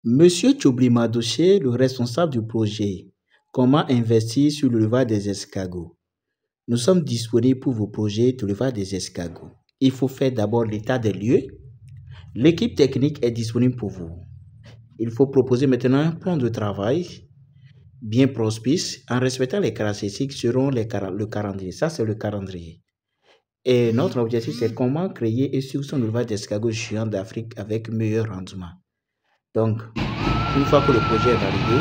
Monsieur Tchobli Madoché, le responsable du projet, comment investir sur le levage des escargots? Nous sommes disponibles pour vos projets de levage des escargots. Il faut faire d'abord l'état des lieux. L'équipe technique est disponible pour vous. Il faut proposer maintenant un plan de travail bien prospice en respectant les caractéristiques selon le calendrier. Ça, c'est le calendrier. Et notre objectif, c'est comment créer et suivre son élevage d'escargots géants d'Afrique avec meilleur rendement. Donc, une fois que le projet est validé,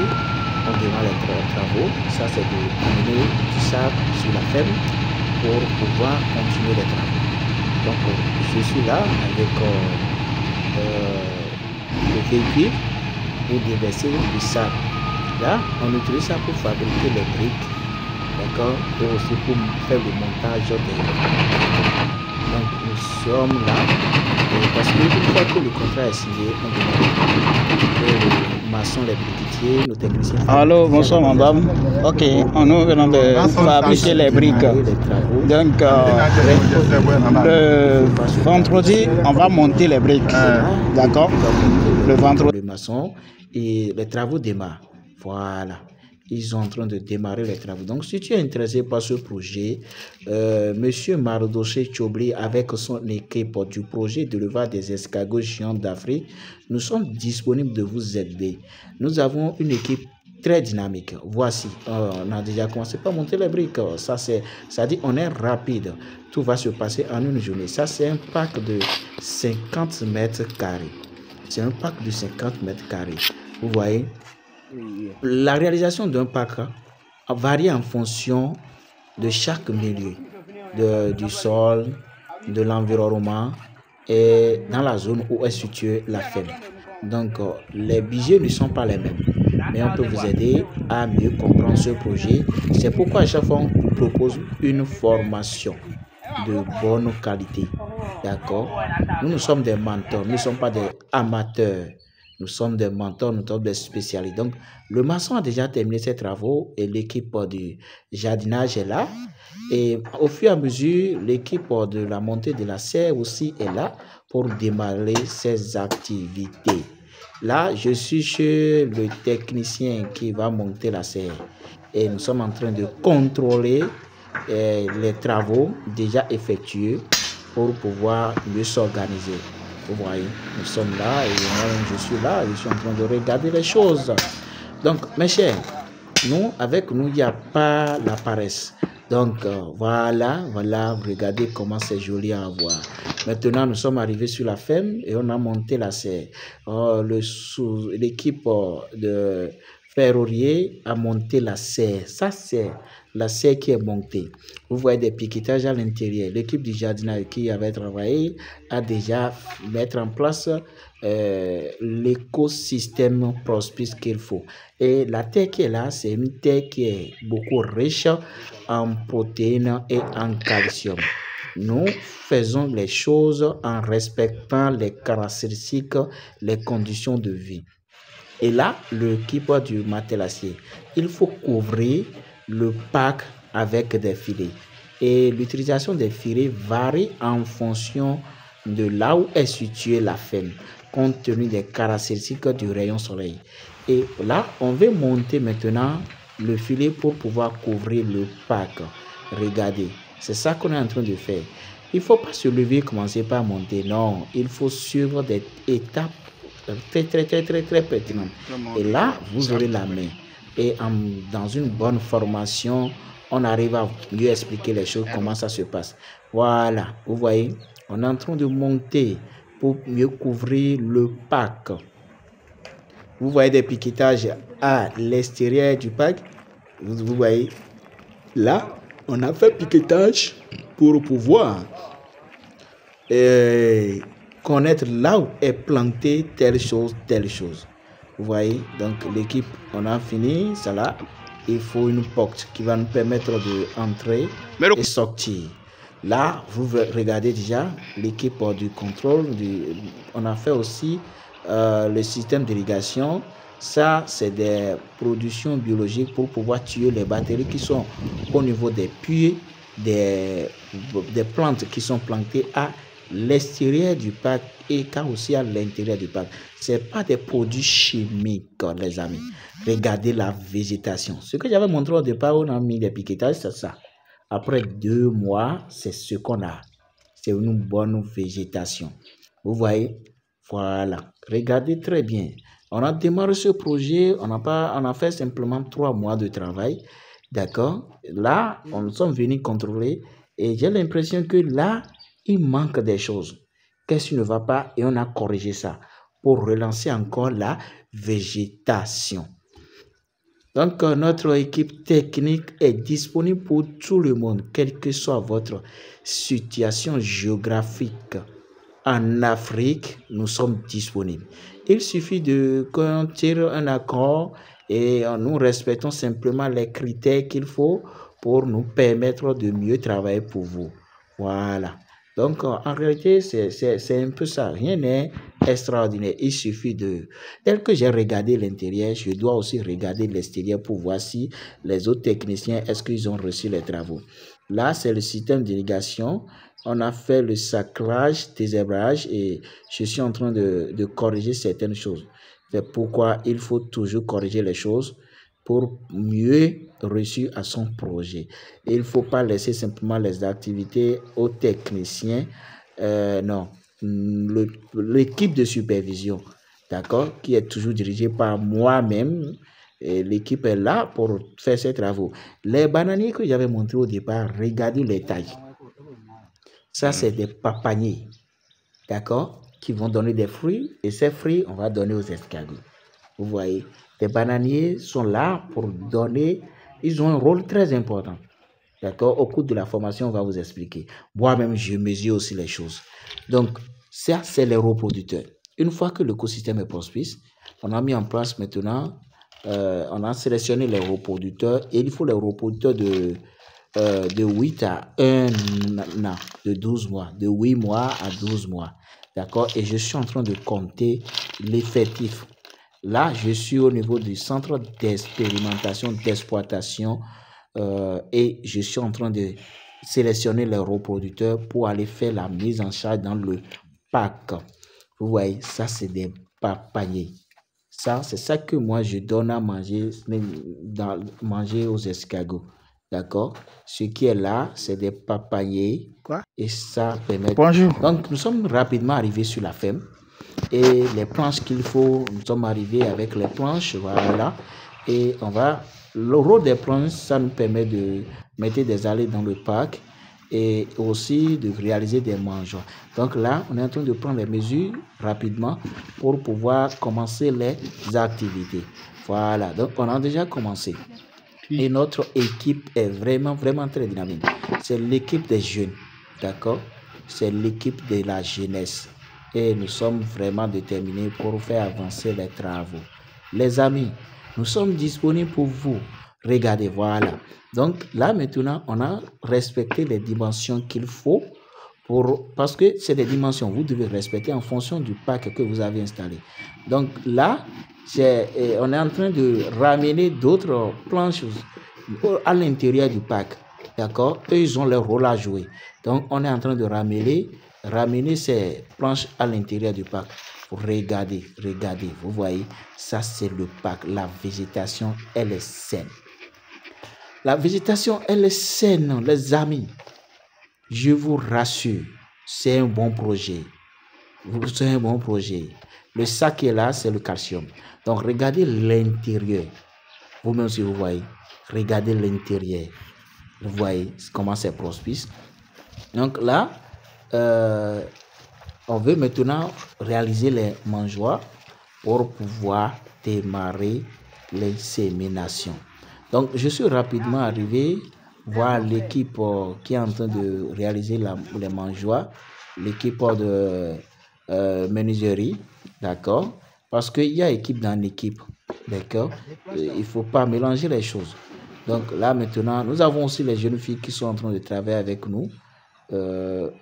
on démarre les travaux. Ça, c'est de amener du sable sur la ferme pour pouvoir continuer les travaux. Donc, je suis là avec le véhicule pour déverser du sable. Là, on utilise ça pour fabriquer les briques, d'accord, et aussi pour faire le montage des. Donc, nous sommes là, parce qu'une fois que le contrat est signé, on demande les maçons, les briquetiers, nos techniciens. Allô, bonsoir madame. Ok, nous venons de fabriquer les briques. Donc, le vendredi, on va monter les briques. D'accord? Le vendredi, le maçon et les travaux démarrent. Voilà. Ils sont en train de démarrer les travaux. Donc, si tu es intéressé par ce projet, Monsieur Madoché Tchobli, avec son équipe du projet de levage des escargots géants d'Afrique, nous sommes disponibles de vous aider. Nous avons une équipe très dynamique. Voici, on a déjà commencé par monter les briques. Ça dit, on est rapide. Tout va se passer en une journée. Ça, c'est un pack de 50 mètres carrés. C'est un pack de 50 mètres carrés. Vous voyez? La réalisation d'un pack varie en fonction de chaque milieu, du sol, de l'environnement et dans la zone où est située la ferme. Donc, les budgets ne sont pas les mêmes, mais on peut vous aider à mieux comprendre ce projet. C'est pourquoi à chaque fois, on vous propose une formation de bonne qualité. D'accord? Nous sommes des mentors, nous ne sommes pas des amateurs. Nous sommes des mentors, nous sommes des spécialistes. Donc, le maçon a déjà terminé ses travaux et l'équipe du jardinage est là. Et au fur et à mesure, l'équipe de la montée de la serre aussi est là pour démarrer ses activités. Là, je suis chez le technicien qui va monter la serre. Et nous sommes en train de contrôler les travaux déjà effectués pour pouvoir mieux s'organiser. Vous voyez, nous sommes là et moi je suis là, je suis en train de regarder les choses. Donc, mes chers, avec nous, il n'y a pas la paresse. Donc, voilà, regardez comment c'est joli à voir. Maintenant, nous sommes arrivés sur la ferme et on a monté la serre. L'équipe de ferronnier a monté la serre. Ça, c'est la serre qui est montée. Vous voyez des piquetages à l'intérieur. L'équipe du jardinage qui avait travaillé a déjà mis en place l'écosystème prospice qu'il faut. Et la terre qui est là, c'est une terre qui est beaucoup riche en protéines et en calcium. Nous faisons les choses en respectant les caractéristiques, les conditions de vie. Et là, l'équipe du matelassier, il faut couvrir le pack avec des filets. Et l'utilisation des filets varie en fonction de là où est située la ferme, compte tenu des caractéristiques du rayon soleil. Et là, on va monter maintenant le filet pour pouvoir couvrir le pack. Regardez, c'est ça qu'on est en train de faire. Il ne faut pas se lever et commencer par monter. Non, il faut suivre des étapes très pertinentes. Et là, vous aurez la main. Et dans une bonne formation, on arrive à mieux expliquer les choses, comment ça se passe. Voilà, vous voyez, on est en train de monter pour mieux couvrir le pack. Vous voyez des piquetages à l'extérieur du pack. Vous voyez, là, on a fait piquetage pour pouvoir connaître là où est planté telle chose. Vous voyez, donc l'équipe, on a fini, ça là. Il faut une porte qui va nous permettre d'entrer et sortir. Là, vous regardez déjà l'équipe du contrôle. On a fait aussi le système d'irrigation. Ça, c'est des productions biologiques pour pouvoir tuer les bactéries qui sont au niveau des puits, des plantes qui sont plantées à l'extérieur du parc et quand aussi à l'intérieur du parc. Ce n'est pas des produits chimiques, les amis. Regardez la végétation. Ce que j'avais montré au départ, on a mis des piquetages, c'est ça. Après 2 mois, c'est ce qu'on a. C'est une bonne végétation. Vous voyez? Voilà. Regardez très bien. On a démarré ce projet, on a fait simplement 3 mois de travail. D'accord? Là, on sommes venus contrôler et j'ai l'impression que là, il manque des choses. Qu'est-ce qui ne va pas? Et on a corrigé ça pour relancer encore la végétation. Donc, notre équipe technique est disponible pour tout le monde, quelle que soit votre situation géographique. En Afrique, nous sommes disponibles. Il suffit qu'on tire un accord et nous respectons simplement les critères qu'il faut pour nous permettre de mieux travailler pour vous. Voilà. Donc, en réalité, c'est un peu ça. Rien n'est extraordinaire. Il suffit tel que j'ai regardé l'intérieur, je dois aussi regarder l'extérieur pour voir si les autres techniciens, est-ce qu'ils ont reçu les travaux. Là, c'est le système d'irrigation. On a fait le sacrage, désherbage et je suis en train de corriger certaines choses. C'est pourquoi il faut toujours corriger les choses pour mieux réussir à son projet. Et il ne faut pas laisser simplement les activités aux techniciens. Non, l'équipe de supervision, d'accord, qui est toujours dirigée par moi-même. L'équipe est là pour faire ses travaux. Les bananiers que j'avais montré au départ, regardez les tailles. Ça, c'est des papaniers, d'accord, qui vont donner des fruits. Et ces fruits, on va donner aux escargots. Vous voyez, les bananiers sont là pour donner, ils ont un rôle très important. D'accord, au cours de la formation, on va vous expliquer. Moi-même, je mesure aussi les choses. Donc, ça, c'est les reproducteurs. Une fois que l'écosystème est prospice, on a mis en place maintenant, on a sélectionné les reproducteurs et il faut les reproducteurs de 8 à 1 an, de 12 mois, de 8 mois à 12 mois. D'accord, et je suis en train de compter l'effectif. Là, je suis au niveau du centre d'expérimentation, d'exploitation et je suis en train de sélectionner les reproducteurs pour aller faire la mise en charge dans le parc. Vous voyez, ça, c'est des papayers. Ça, c'est ça que moi, je donne à manger, manger aux escargots. D'accord? Ce qui est là, c'est des papayers. Quoi? Et ça permet... Bonjour. Donc, nous sommes rapidement arrivés sur la ferme. Et les planches qu'il faut, nous sommes arrivés avec les planches, voilà. Et le rôle des planches, ça nous permet de mettre des allées dans le parc et aussi de réaliser des mangeoires. Donc là, on est en train de prendre les mesures rapidement pour pouvoir commencer les activités. Voilà, donc on a déjà commencé. Et notre équipe est vraiment, vraiment très dynamique. C'est l'équipe des jeunes, d'accord? C'est l'équipe de la jeunesse. Et nous sommes vraiment déterminés pour faire avancer les travaux. Les amis, nous sommes disponibles pour vous. Regardez, voilà. Donc là, maintenant, on a respecté les dimensions qu'il faut parce que c'est des dimensions. Vous devez respecter en fonction du parc que vous avez installé. Donc là, on est en train de ramener d'autres planches à l'intérieur du parc. D'accord? Eux, ils ont leur rôle à jouer. Donc, on est en train de ramener ces planches à l'intérieur du parc. Regardez, vous voyez, ça c'est le parc. La végétation, elle est saine. La végétation, elle est saine, les amis. Je vous rassure, c'est un bon projet. C'est un bon projet. Le sac qui est là, c'est le calcium. Donc, regardez l'intérieur. Vous-même, si vous voyez, regardez l'intérieur. Vous voyez comment c'est prospice. Donc là, on veut maintenant réaliser les mangeoires pour pouvoir démarrer l'insémination. Donc, je suis rapidement arrivé voir l'équipe qui est en train de réaliser les mangeoires, l'équipe de menuiserie, d'accord? Parce qu'il y a équipe dans l'équipe, d'accord? Il ne faut pas mélanger les choses. Donc là, maintenant, nous avons aussi les jeunes filles qui sont en train de travailler avec nous.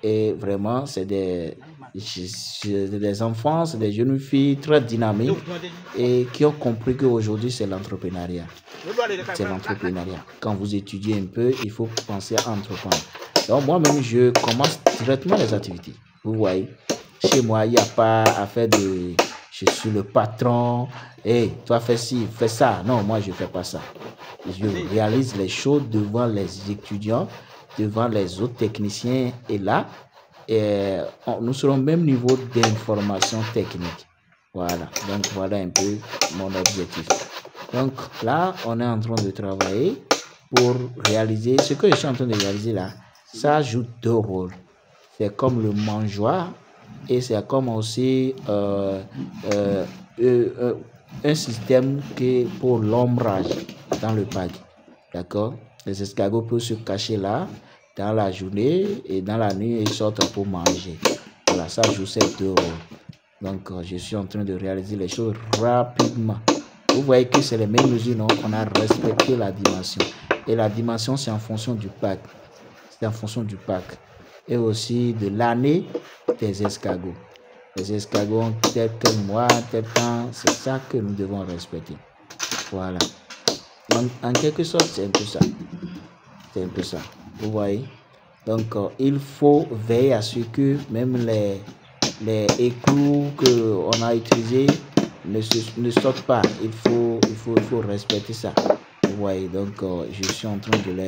Et vraiment, c'est des enfants, c'est des jeunes filles très dynamiques et qui ont compris qu'aujourd'hui, c'est l'entrepreneuriat. C'est l'entrepreneuriat. Quand vous étudiez un peu, il faut penser à entreprendre. Donc moi-même, je commence directement les activités. Vous voyez, chez moi, il n'y a pas à faire de... Je suis le patron. Hey, toi, fais ci, fais ça. Non, moi, je ne fais pas ça. Je réalise les choses devant les étudiants, devant les autres techniciens. Et là, nous serons au même niveau d'information technique. Voilà. Donc, voilà un peu mon objectif. Donc, là, on est en train de travailler pour réaliser ce que je suis en train de réaliser là. Ça joue deux rôles. C'est comme le mangeoire et c'est comme aussi un système qui est pour l'ombrage dans le pack. D'accord? Les escargots peuvent se cacher là dans la journée et dans la nuit ils sortent pour manger. Voilà, ça joue ces deux rôles. Donc, je suis en train de réaliser les choses rapidement. Vous voyez que c'est les mêmes mesures, non? On a respecté la dimension. Et la dimension, c'est en fonction du pack. C'est en fonction du pack. Et aussi de l'année des escargots. Les escargots ont tel mois, tel temps. C'est ça que nous devons respecter. Voilà. Donc, en quelque sorte, c'est un peu ça. C'est un peu ça. Vous voyez? Donc, il faut veiller à ce que même les éclous qu'on a utilisés ne sortent pas. Il faut respecter ça. Vous voyez? Donc, je suis en train de les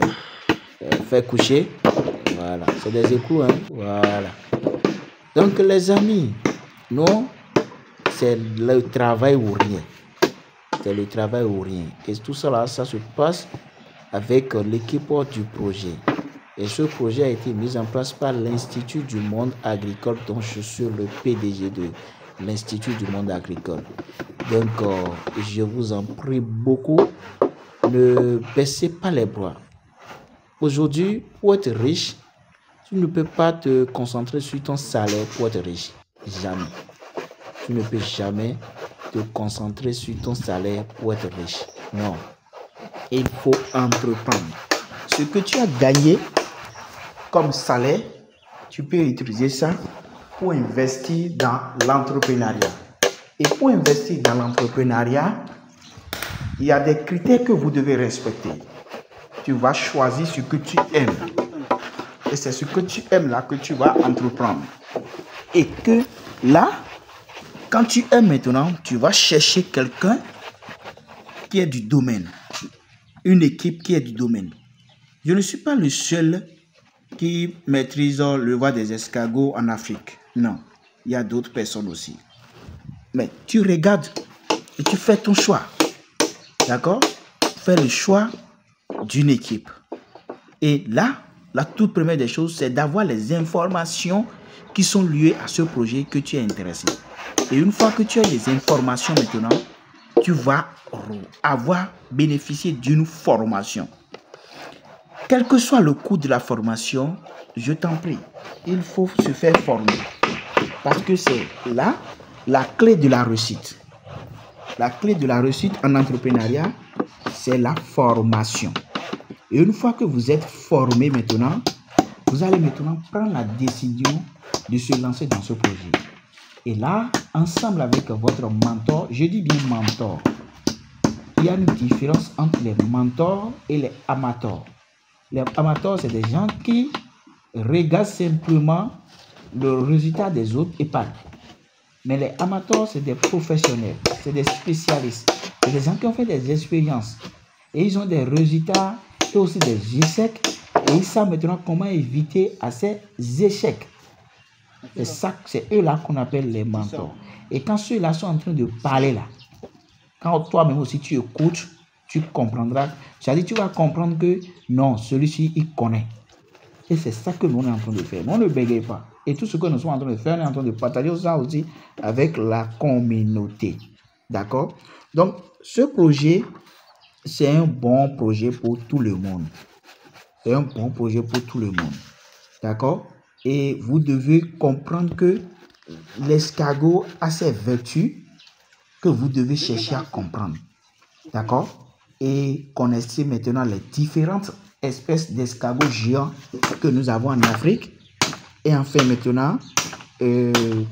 faire coucher. Voilà. C'est des éclous, hein? Voilà. Donc, les amis, non, c'est le travail ou rien. C'est le travail ou rien. Et tout ça, ça se passe avec l'équipe du projet. Et ce projet a été mis en place par l'Institut du monde agricole, dont je suis le PDG de l'Institut du monde agricole. Donc, je vous en prie beaucoup, ne baissez pas les bras. Aujourd'hui, pour être riche, tu ne peux pas te concentrer sur ton salaire pour être riche. Jamais. Tu ne peux jamais te concentrer sur ton salaire pour être riche. Non. Il faut entreprendre. Ce que tu as gagné comme salaire, tu peux utiliser ça pour investir dans l'entrepreneuriat. Et pour investir dans l'entrepreneuriat, il y a des critères que vous devez respecter. Tu vas choisir ce que tu aimes. Et c'est ce que tu aimes là que tu vas entreprendre. Et que là, quand tu aimes maintenant, tu vas chercher quelqu'un qui est du domaine. Une équipe qui est du domaine. Je ne suis pas le seul qui maîtrise le vol des escargots en Afrique. Non, il y a d'autres personnes aussi. Mais tu regardes et tu fais ton choix. D'accord? Fais le choix d'une équipe. Et là, la toute première des choses, c'est d'avoir les informations qui sont liées à ce projet que tu es intéressé. Et une fois que tu as les informations maintenant, tu vas avoir bénéficié d'une formation. Quel que soit le coût de la formation, je t'en prie, il faut se faire former. Parce que c'est là la clé de la réussite. La clé de la réussite en entrepreneuriat, c'est la formation. Et une fois que vous êtes formé maintenant, vous allez maintenant prendre la décision de se lancer dans ce projet. Et là, ensemble avec votre mentor, je dis bien mentor, il y a une différence entre les mentors et les amateurs. Les amateurs, c'est des gens qui regardent simplement le résultat des autres et pas. Mais les amateurs, c'est des professionnels, c'est des spécialistes, c'est des gens qui ont fait des expériences. Et ils ont des résultats et aussi des échecs. Et ils savent maintenant comment éviter à ces échecs. C'est ça, c'est eux-là qu'on appelle les mentors. Et quand ceux-là sont en train de parler là, quand toi-même aussi tu écoutes, tu comprendras. C'est-à-dire tu vas comprendre que non, celui-ci, il connaît. Et c'est ça que nous on est en train de faire. Nous, on ne bégaye pas. Et tout ce que nous sommes en train de faire, on est en train de partager ça aussi avec la communauté. D'accord? Donc, ce projet, c'est un bon projet pour tout le monde. C'est un bon projet pour tout le monde. D'accord? Et vous devez comprendre que l'escargot a ses vertus que vous devez chercher à comprendre. D'accord? Et connaissez maintenant les différentes espèces d'escargots géants que nous avons en Afrique. Et enfin maintenant,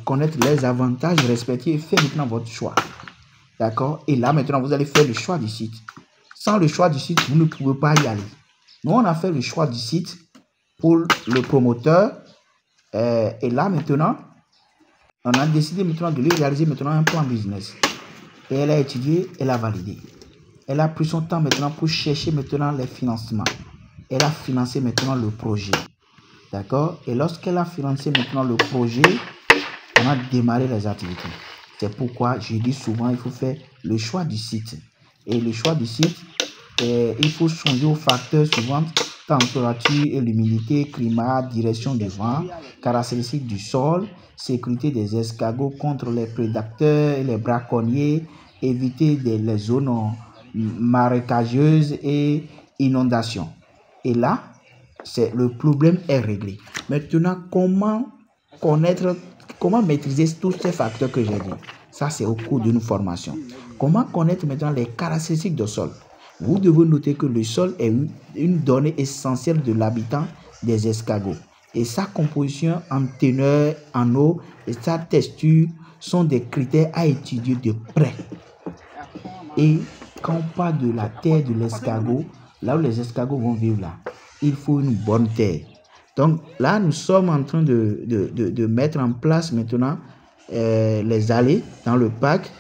connaître les avantages respectifs et faire maintenant votre choix. D'accord? Et là maintenant, vous allez faire le choix du site. Sans le choix du site, vous ne pouvez pas y aller. Nous, on a fait le choix du site pour le promoteur Et là, maintenant, on a décidé maintenant de lui réaliser maintenant un plan business. Et elle a étudié, elle a validé. Elle a pris son temps maintenant pour chercher maintenant les financements. Elle a financé maintenant le projet. D'accord? Et lorsqu'elle a financé maintenant le projet, on a démarré les activités. C'est pourquoi je dis souvent, il faut faire le choix du site. Et le choix du site, il faut changer aux facteurs suivants: température et l'humidité, climat, direction du vent, caractéristiques du sol, sécurité des escargots contre les prédateurs et les braconniers, éviter les zones marécageuses et inondations. Et là, le problème est réglé. Maintenant, comment maîtriser tous ces facteurs que j'ai dit? Ça, c'est au cours d'une formation. Comment connaître maintenant les caractéristiques du sol? Vous devez noter que le sol est une donnée essentielle de l'habitat des escargots. Et sa composition en teneur, en eau et sa texture sont des critères à étudier de près. Et quand on parle de la terre de l'escargot, là où les escargots vont vivre là, il faut une bonne terre. Donc là, nous sommes en train de mettre en place maintenant les allées dans le parc.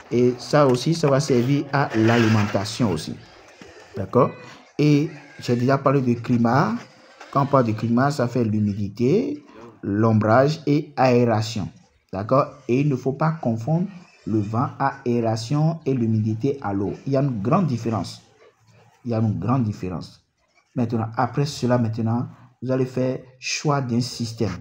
Et ça aussi, ça va servir à l'alimentation aussi. D'accord? Et j'ai déjà parlé de climat. Quand on parle de climat, ça fait l'humidité, l'ombrage et aération. D'accord? Et il ne faut pas confondre le vent à aération et l'humidité à l'eau. Il y a une grande différence. Maintenant, après cela, vous allez faire choix d'un système.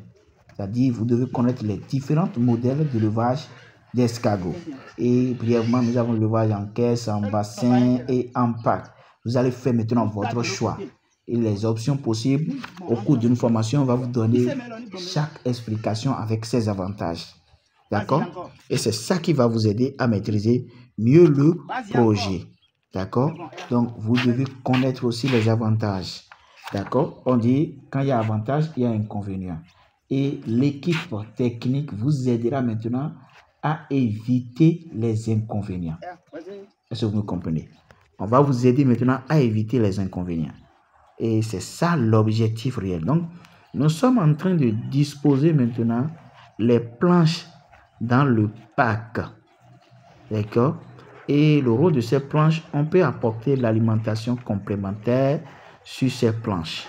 C'est-à-dire, vous devez connaître les différents modèles de levage d'escargots. Et brièvement, nous avons le levage en caisse, en bassin et en pack. Vous allez faire maintenant votre choix. Et les options possibles, au cours d'une formation, on va vous donner chaque explication avec ses avantages. D'accord? Et c'est ça qui va vous aider à maîtriser mieux le projet. D'accord? Donc, vous devez connaître aussi les avantages. D'accord? On dit, quand il y a avantage, il y a inconvénient. Et l'équipe technique vous aidera maintenant à éviter les inconvénients. Est-ce que vous me comprenez? On va vous aider maintenant à éviter les inconvénients. Et c'est ça l'objectif réel. Donc, nous sommes en train de disposer maintenant les planches dans le parc. D'accord? Et le rôle de ces planches, on peut apporter l'alimentation complémentaire sur ces planches.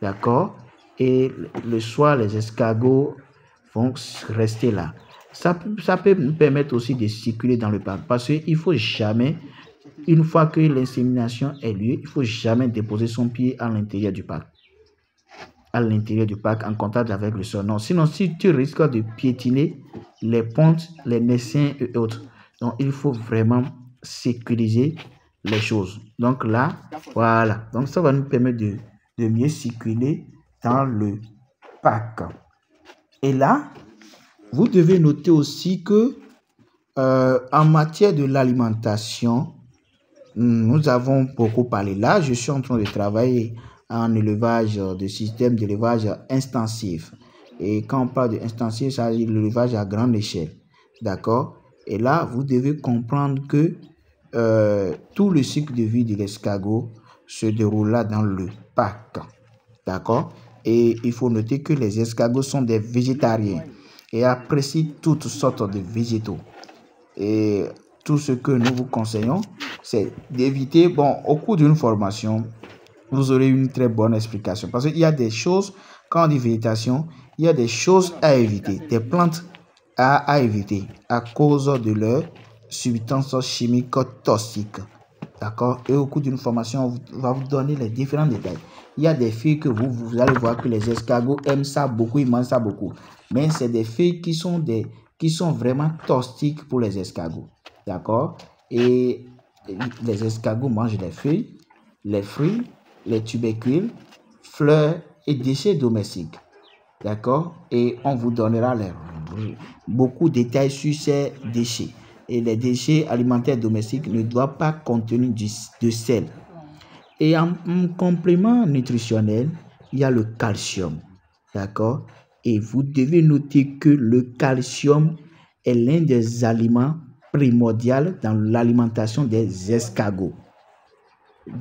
D'accord? Et le soir, les escargots vont rester là. Ça peut nous permettre aussi de circuler dans le parc. Parce qu'il ne faut jamais, une fois que l'insémination est lieu, il ne faut jamais déposer son pied à l'intérieur du parc. En contact avec le sol. Non, sinon, si tu risques de piétiner les pontes, les messins et autres. Donc, il faut vraiment sécuriser les choses. Donc là, voilà. Donc, ça va nous permettre de mieux circuler dans le parc. Et là, vous devez noter aussi que en matière de l'alimentation, nous avons beaucoup parlé. Là, je suis en train de travailler en élevage, de système d'élevage intensif. Et quand on parle d'intensif, ça veut dire l'élevage à grande échelle. D'accord? Et là, vous devez comprendre que tout le cycle de vie de l'escargot se déroule là dans le parc. D'accord? Et il faut noter que les escargots sont des végétariens et apprécient toutes sortes de végétaux. Et tout ce que nous vous conseillons, c'est d'éviter, au cours d'une formation, vous aurez une très bonne explication. Parce qu'il y a des choses, quand on dit végétation, il y a des choses à éviter, des plantes à éviter à cause de leur substance chimique toxique. D'accord? Et au cours d'une formation, on va vous donner les différents détails. Il y a des filles que vous allez voir que les escargots aiment ça beaucoup, ils mangent ça beaucoup. Mais c'est des filles qui sont vraiment toxiques pour les escargots. D'accord? Et les escargots mangent les feuilles, les fruits, les tubercules, fleurs et déchets domestiques. D'accord? Et on vous donnera beaucoup de détails sur ces déchets. Et les déchets alimentaires domestiques ne doivent pas contenir de sel. Et en complément nutritionnel, il y a le calcium. D'accord? Et vous devez noter que le calcium est l'un des aliments primordiaux dans l'alimentation des escargots.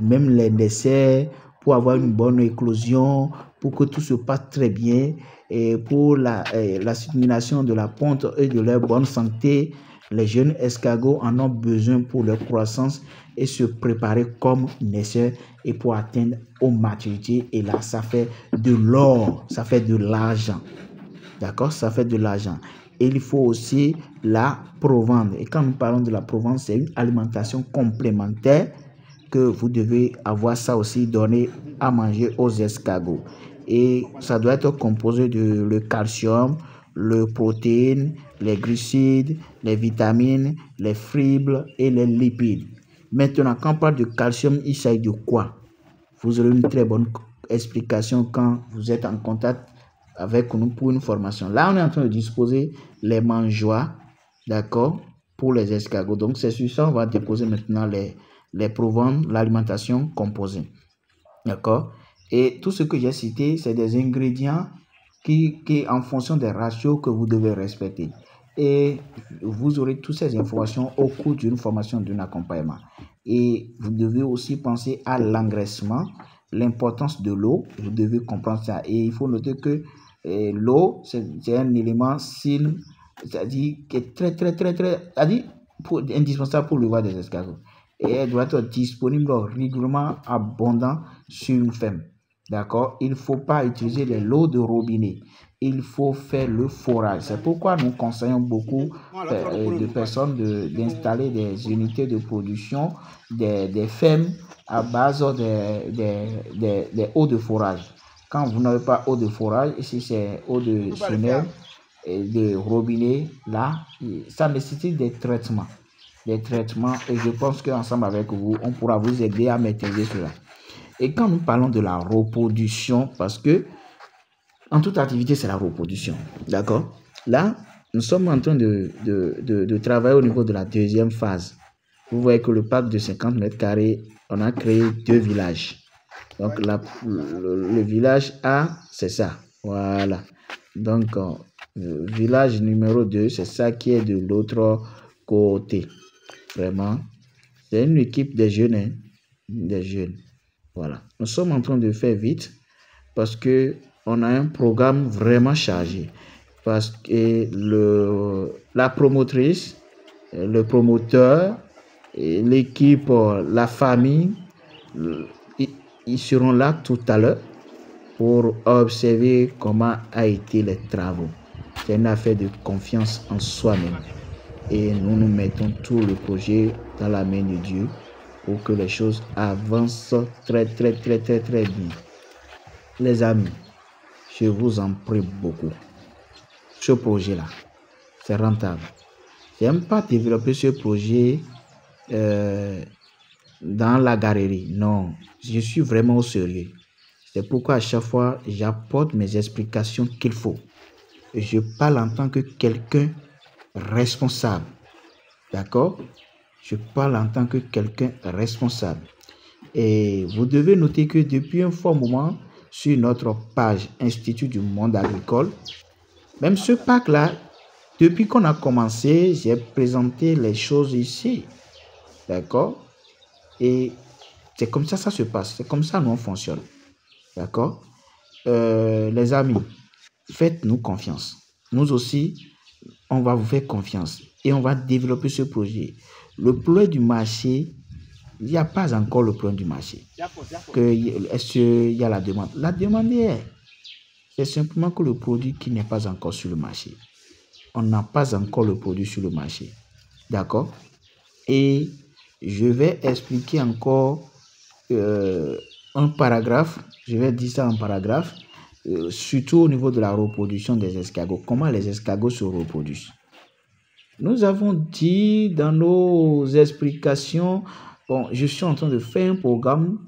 Même les naissaires, pour avoir une bonne éclosion, pour que tout se passe très bien, Et pour l'assimilation de la ponte et de leur bonne santé, les jeunes escargots en ont besoin pour leur croissance et se préparer comme naisseurs et pour atteindre aux maturités. Et là, ça fait de l'or, ça fait de l'argent. D'accord? Ça fait de l'argent. Et il faut aussi la provendre. Et quand nous parlons de la provendre, c'est une alimentation complémentaire que vous devez avoir ça aussi donné à manger aux escargots. Et ça doit être composé de le calcium, le protéines, les glucides, les vitamines, les fibres et les lipides. Maintenant, quand on parle de calcium, il s'agit de quoi? Vous aurez une très bonne explication quand vous êtes en contact avec nous pour une formation. Là, on est en train de disposer les mangeoires, d'accord, pour les escargots. Donc, c'est sur ça on va déposer maintenant les provendre, l'alimentation composée. D'accord? Et tout ce que j'ai cité, c'est des ingrédients qui, en fonction des ratios que vous devez respecter. Et vous aurez toutes ces informations au cours d'une formation, d'un accompagnement. Et vous devez aussi penser à l'engraissement, l'importance de l'eau. Vous devez comprendre ça. Et il faut noter que l'eau, c'est un élément c'est-à-dire qui est très indispensable pour l'élevage des escargots. Et elle doit être disponible régulièrement, abondant sur une ferme. D'accord? Il ne faut pas utiliser l'eau de robinet. Il faut faire le forage. C'est pourquoi nous conseillons beaucoup de personnes d'installer des unités de production, des fermes à base des eaux de forage. Quand vous n'avez pas eau de forage, ici c'est eau de chenille et de robinet, là, ça nécessite des traitements. Et je pense qu'ensemble avec vous, on pourra vous aider à maîtriser cela. Et quand nous parlons de la reproduction, parce que en toute activité, c'est la reproduction, d'accord? Là, nous sommes en train de travailler au niveau de la deuxième phase. Vous voyez que le parc de 50 mètres carrés, on a créé 2 villages. Donc, le village A, c'est ça, voilà. Donc, village numéro 2, c'est ça qui est de l'autre côté. Vraiment, c'est une équipe des jeunes, hein, des jeunes. Voilà. Nous sommes en train de faire vite parce que on a un programme vraiment chargé. Parce que la promotrice, le promoteur, l'équipe, la famille, ils seront là tout à l'heure pour observer comment a été les travaux. C'est une affaire de confiance en soi-même. Et nous mettons tout le projet dans la main de Dieu pour que les choses avancent très bien. Les amis, je vous en prie beaucoup. Ce projet-là, c'est rentable. Je n'aime pas développer ce projet dans la galerie. Non, je suis vraiment au sérieux. C'est pourquoi à chaque fois, j'apporte mes explications qu'il faut. Et je parle en tant que quelqu'un responsable. D'accord? Je parle en tant que quelqu'un responsable. Et vous devez noter que depuis un fort moment, sur notre page Institut du monde agricole, même ce pack-là, depuis qu'on a commencé, j'ai présenté les choses ici. D'accord? Et c'est comme ça que ça se passe. C'est comme ça que nous on fonctionne. D'accord? Les amis, faites-nous confiance. Nous aussi, on va vous faire confiance et on va développer ce projet. Le problème du marché, il n'y a pas encore le problème du marché. Est-ce qu'il y a la demande? La demande est. C'est simplement que le produit qui n'est pas encore sur le marché. On n'a pas encore le produit sur le marché. D'accord? Et je vais expliquer encore un paragraphe. Je vais dire ça en paragraphe. Surtout au niveau de la reproduction des escargots. Comment les escargots se reproduisent. Nous avons dit dans nos explications, bon, je suis en train de faire un programme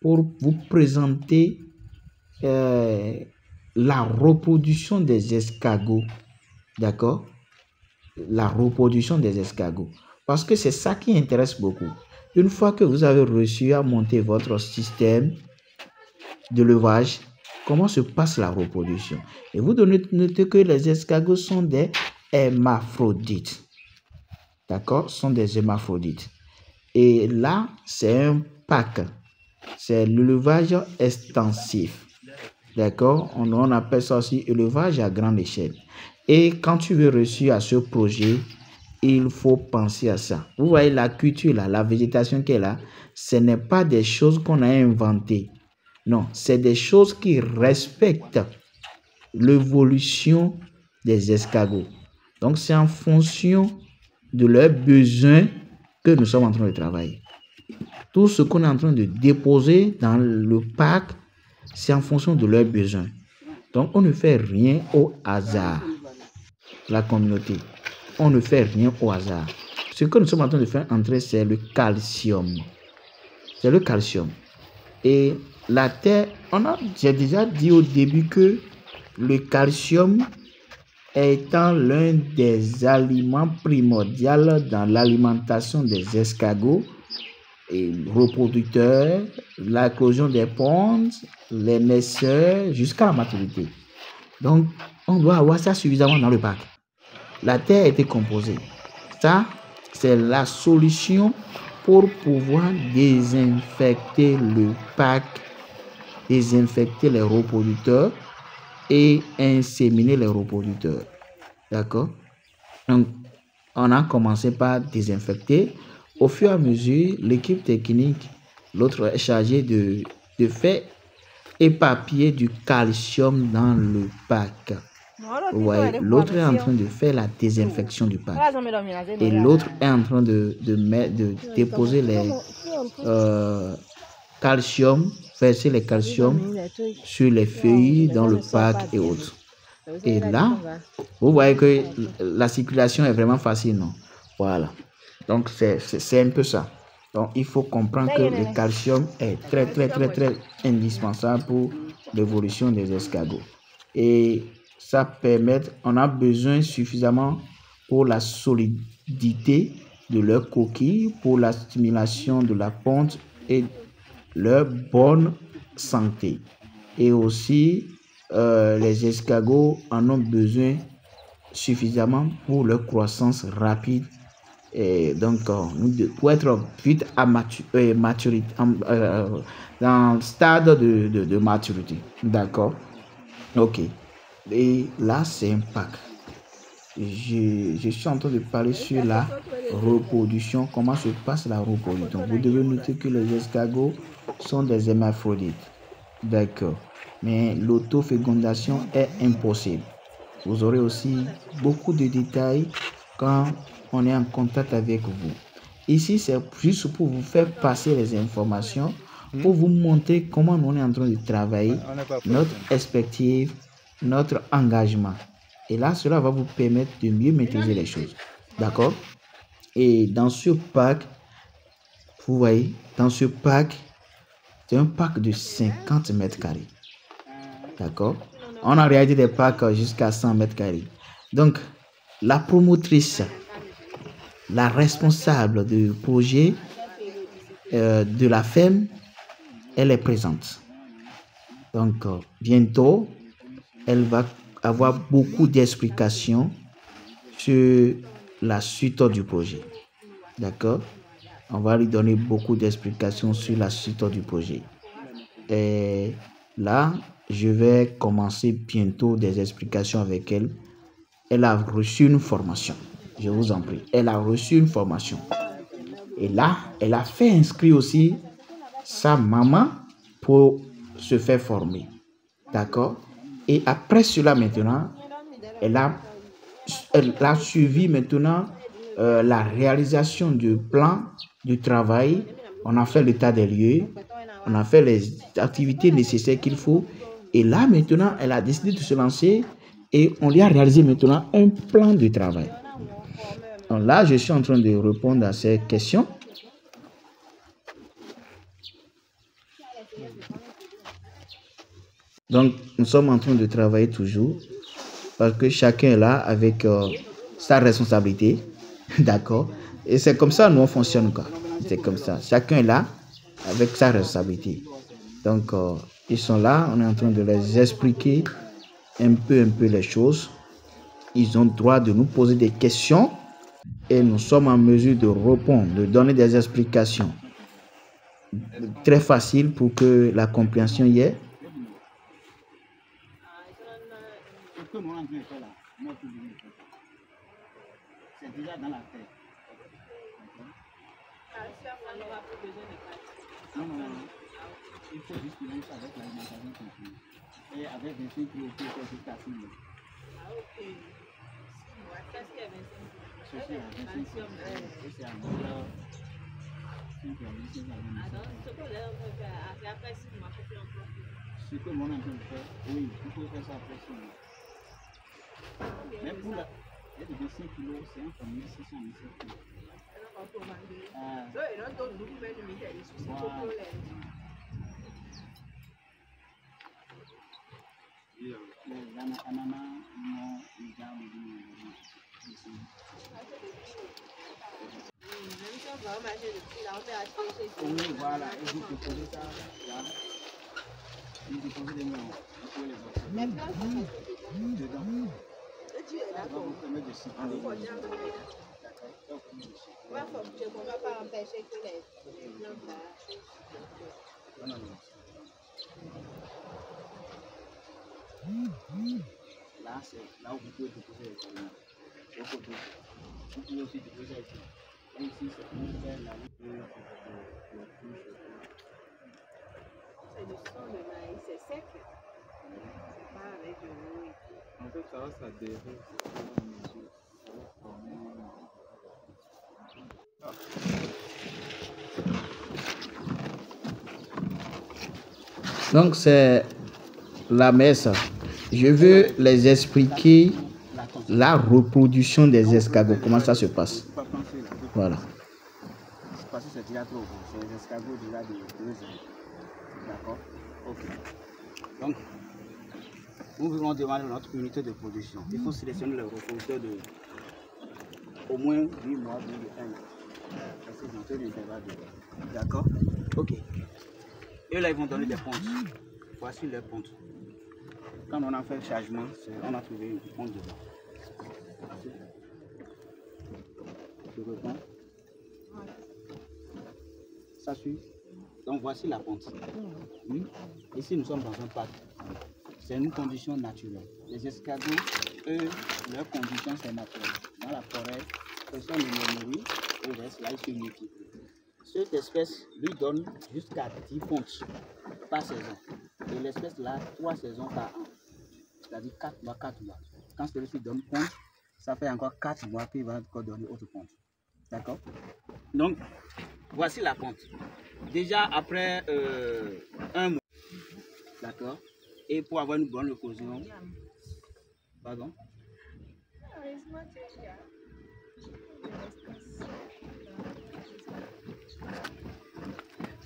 pour vous présenter la reproduction des escargots. D'accord? La reproduction des escargots. Parce que c'est ça qui intéresse beaucoup. Une fois que vous avez réussi à monter votre système de levage, comment se passe la reproduction? Et vous notez que les escargots sont des hermaphrodites. D'accord? Sont des hermaphrodites. Et là, c'est un pack. C'est l'élevage extensif. D'accord? On appelle ça aussi élevage à grande échelle. Et quand tu veux réussir à ce projet, il faut penser à ça. Vous voyez la culture là, la végétation qui est là, ce n'est pas des choses qu'on a inventées. Non, c'est des choses qui respectent l'évolution des escargots. Donc, c'est en fonction de leurs besoins que nous sommes en train de travailler. Tout ce qu'on est en train de déposer dans le parc, c'est en fonction de leurs besoins. Donc, on ne fait rien au hasard. La communauté, on ne fait rien au hasard. Ce que nous sommes en train de faire entrer, c'est le calcium. C'est le calcium. Et la terre, j'ai déjà dit au début que le calcium étant l'un des aliments primordiaux dans l'alimentation des escargots et reproducteurs, l'éclosion des pontes, les naisseurs jusqu'à la maturité. Donc, on doit avoir ça suffisamment dans le parc. La terre a été composée. Ça, c'est la solution pour pouvoir désinfecter le parc, désinfecter les reproducteurs et inséminer les reproducteurs. D'accord? Donc, on a commencé par désinfecter. Au fur et à mesure, l'équipe technique, l'autre est chargé de faire éparpiller du calcium dans le parc. Ouais, l'autre est en train de faire la désinfection du parc. Et l'autre est en train de déposer les calcium, verser les calciums sur les feuilles dans le parc et autres. Et là, vous voyez que la circulation est vraiment facile, non? Voilà. Donc, c'est un peu ça. Donc, il faut comprendre que le calcium est très indispensable pour l'évolution des escargots. Et ça permet, on a besoin suffisamment pour la solidité de leur coquille, pour la stimulation de la ponte et leur bonne santé. Et aussi, les escargots en ont besoin suffisamment pour leur croissance rapide. Et donc, pour être vite à maturité, dans le stade de maturité. D'accord? Ok. Et là, c'est un pack. Je suis en train de parler sur la reproduction. Comment se passe la reproduction? Vous devez noter que les escargots sont des hermaphrodites. D'accord. Mais l'autofécondation est impossible. Vous aurez aussi beaucoup de détails quand on est en contact avec vous. Ici, c'est juste pour vous faire passer les informations, pour vous montrer comment on est en train de travailler, notre perspective, notre engagement. Et là, cela va vous permettre de mieux maîtriser les choses. D'accord? Et dans ce pack, vous voyez, dans ce pack, c'est un pack de 50 mètres carrés. D'accord? On a réalisé des packs jusqu'à 100 mètres carrés. Donc, la promotrice, la responsable du projet de la ferme, elle est présente. Donc, bientôt, elle va avoir beaucoup d'explications sur la suite du projet. D'accord? On va lui donner beaucoup d'explications sur la suite du projet. Et là, je vais commencer bientôt des explications avec elle. Elle a reçu une formation. Je vous en prie. Elle a reçu une formation. Et là, elle a fait inscrire aussi sa maman pour se faire former. D'accord? Et après cela maintenant, elle a suivi maintenant la réalisation du plan du travail. On a fait l'état des lieux. On a fait les activités nécessaires qu'il faut. Et là maintenant, elle a décidé de se lancer et on lui a réalisé maintenant un plan de travail. Donc là, je suis en train de répondre à ces questions. Donc, nous sommes en train de travailler toujours parce que chacun est là avec sa responsabilité. D'accord? Et c'est comme ça nous on fonctionne, quoi. C'est comme ça. Chacun est là avec sa responsabilité. Donc, ils sont là. On est en train de les expliquer un peu les choses. Ils ont le droit de nous poser des questions et nous sommes en mesure de répondre, de donner des explications très faciles pour que la compréhension y ait. déjà dans la terre. Non, non, non. Il faut juste finir ça avec l'alimentation continue. Et avec 25 kg, il faut jusqu'à 6 mois. Ah, ok. 6 mois. Qu'est-ce qu'il y a 25 kg? Ceci à 25 kg. Et c'est à 9 heures. Alors, ce qu'on a fait après 6 mois, il faut faire encore plus. Ce que mon enfant fait, oui, il faut faire ça après 6 mois. Même pour la. Et de 25 kg, c'est entre 1600 et 1700 kg. So, you don't do movement immediately. Oui, voilà, et vous déposez ça là. Vous déposez les mains, vous pouvez les boxer. Même dedans. Ça va vous permettre de circuler. D'accord. On ne va pas empêcher que les plantes là. Non. Là, c'est là où vous pouvez déposer les aliments. Vous pouvez aussi déposer ici. Et ici, c'est pour faire la lutte de C'est le son de maïs, c'est sec. C'est pas avec de l'eau et tout. En fait, ça dérive. Donc c'est la messe. Je veux les expliquer la reproduction des escargots. Comment ça se passe? Voilà. Parce que c'est déjà trop gros. C'est des escargots déjà de 2 ans. D'accord. Ok. Donc, nous voulons demander notre unité de production. Il faut sélectionner le reproducteur de au moins 8 mois, de 1 an. Parce que dans tout l'intervalle de. D'accord. Ok. Et là, ils vont donner des pontes. Voici les pontes. Quand on a fait le chargement, on a trouvé une ponte dedans. Je reprends. Ça suit. Donc voici la ponte. Oui. Ici, nous sommes dans un parc. C'est une condition naturelle. Les escargots, eux, leur condition, c'est naturel. Dans la forêt, personne ne les nourrit et reste là, ils se multiplient. Cette espèce lui donne jusqu'à 10 pontes par saison. Et l'espèce là, 3 saisons par an. C'est-à-dire 4 mois, 4 mois. Quand celui-ci donne ponte, ça fait encore 4 mois qu'il va encore donner autre ponte. D'accord? Donc, voici la ponte. Déjà après 1 mois. D'accord? Et pour avoir une bonne éclosion. Pardon?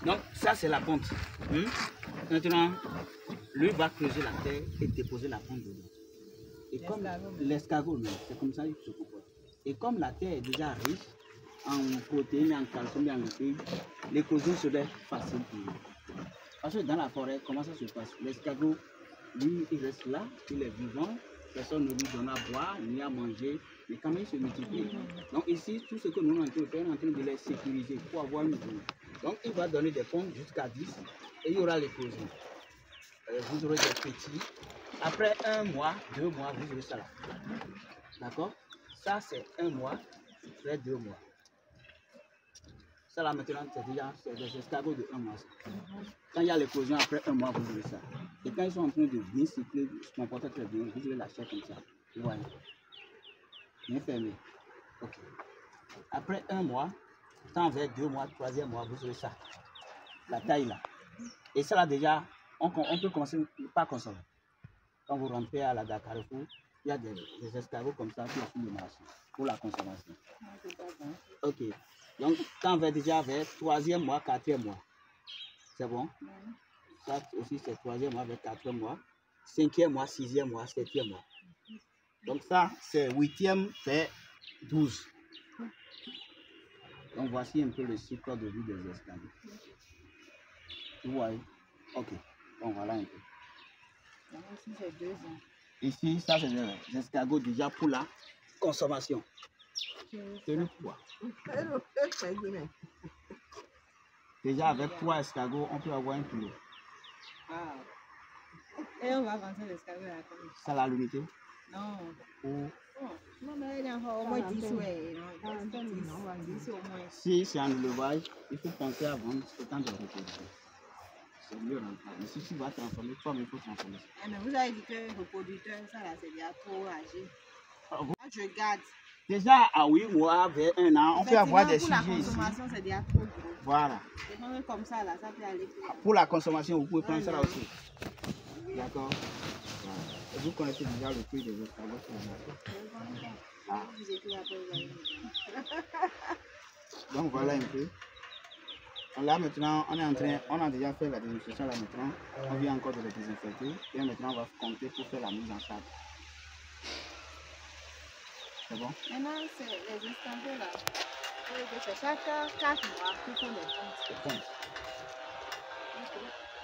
Donc, ça c'est la ponte. Maintenant, lui va creuser la terre et déposer la ponte dedans. Et comme l'escargot, c'est comme ça qu'il se comporte. Et comme la terre est déjà riche en protéines, en calcium et en lipides, l'éclosion serait facile pour lui. Parce que dans la forêt, comment ça se passe? L'escargot, lui, il reste là, il est vivant, personne ne lui donne à boire, ni à manger, mais quand même il se multiplie. Donc ici, tout ce que nous sommes en train de faire, on est en train de les sécuriser pour avoir une vie. Donc il va donner des pontes jusqu'à 10 et il y aura l'éclosion. Vous aurez des petits. Après 1 mois, 2 mois, vous aurez ça là. D'accord? Ça c'est 1 mois, après 2 mois. Ça là maintenant, c'est des escargots de 1 mois. Quand il y a l'éclosion, après 1 mois, vous aurez ça. Et quand ils sont en train de bien cycler, se comporter très bien, vous aurez la chair comme ça. Vous voyez? Bien fermé. Ok. Après 1 mois, quand vers 2 mois, 3e mois, vous aurez ça. La taille là. Et ça là déjà, on peut commencer par consommer. Quand vous rentrez à la Carrefour, il y a des escargots comme ça qui sont sur le marché pour la consommation. Ok. Donc, quand on va déjà vers 3e mois, 4e mois, c'est bon? Ça aussi, c'est 3e mois vers 4e mois, 5e mois, 6e mois, 7e mois. Donc, ça, c'est 8e vers 12. Donc, voici un peu le cycle de vie des escargots. Vous voyez? Ok. Donc, voilà un peu. Ici, c'est 2 ans. Ici, ça, c'est des escargots déjà pour la consommation. C'est le poids. Déjà, avec 3 escargots, on peut avoir 1 kilo. Ah. Et on va vendre l'escargot à combien? Ça, la l'unité? Non. Ou Non, mais il y a encore au moins 10, ouais. 10 au moins. Si c'est en élevage, il faut penser à vendre ce temps de reproduction. C'est mieux rentable. Mais si tu vas transformer, toi, il faut transformer. Mais vous avez dit que le reproducteur, ça là, c'est déjà trop âgé. Moi, je garde. Déjà, à 8 mois, vers 1 an, on peut avoir des sujets ici. Pour la consommation, c'est déjà trop gros. Voilà. Comme ça, là, ça peut aller plus loin. Pour la consommation, vous pouvez prendre ça là aussi. D'accord. Voilà. Et vous connaissez déjà le prix des escargots sur le marché. Ah. Donc voilà un peu. Là maintenant, on a déjà fait la démonstration là maintenant. On vient encore de le désinfecter. Et maintenant, on va compter pour faire la mise en sac. C'est bon? Maintenant, c'est les escargots là. C'est chaque 4 mois qu'ils font des pontes.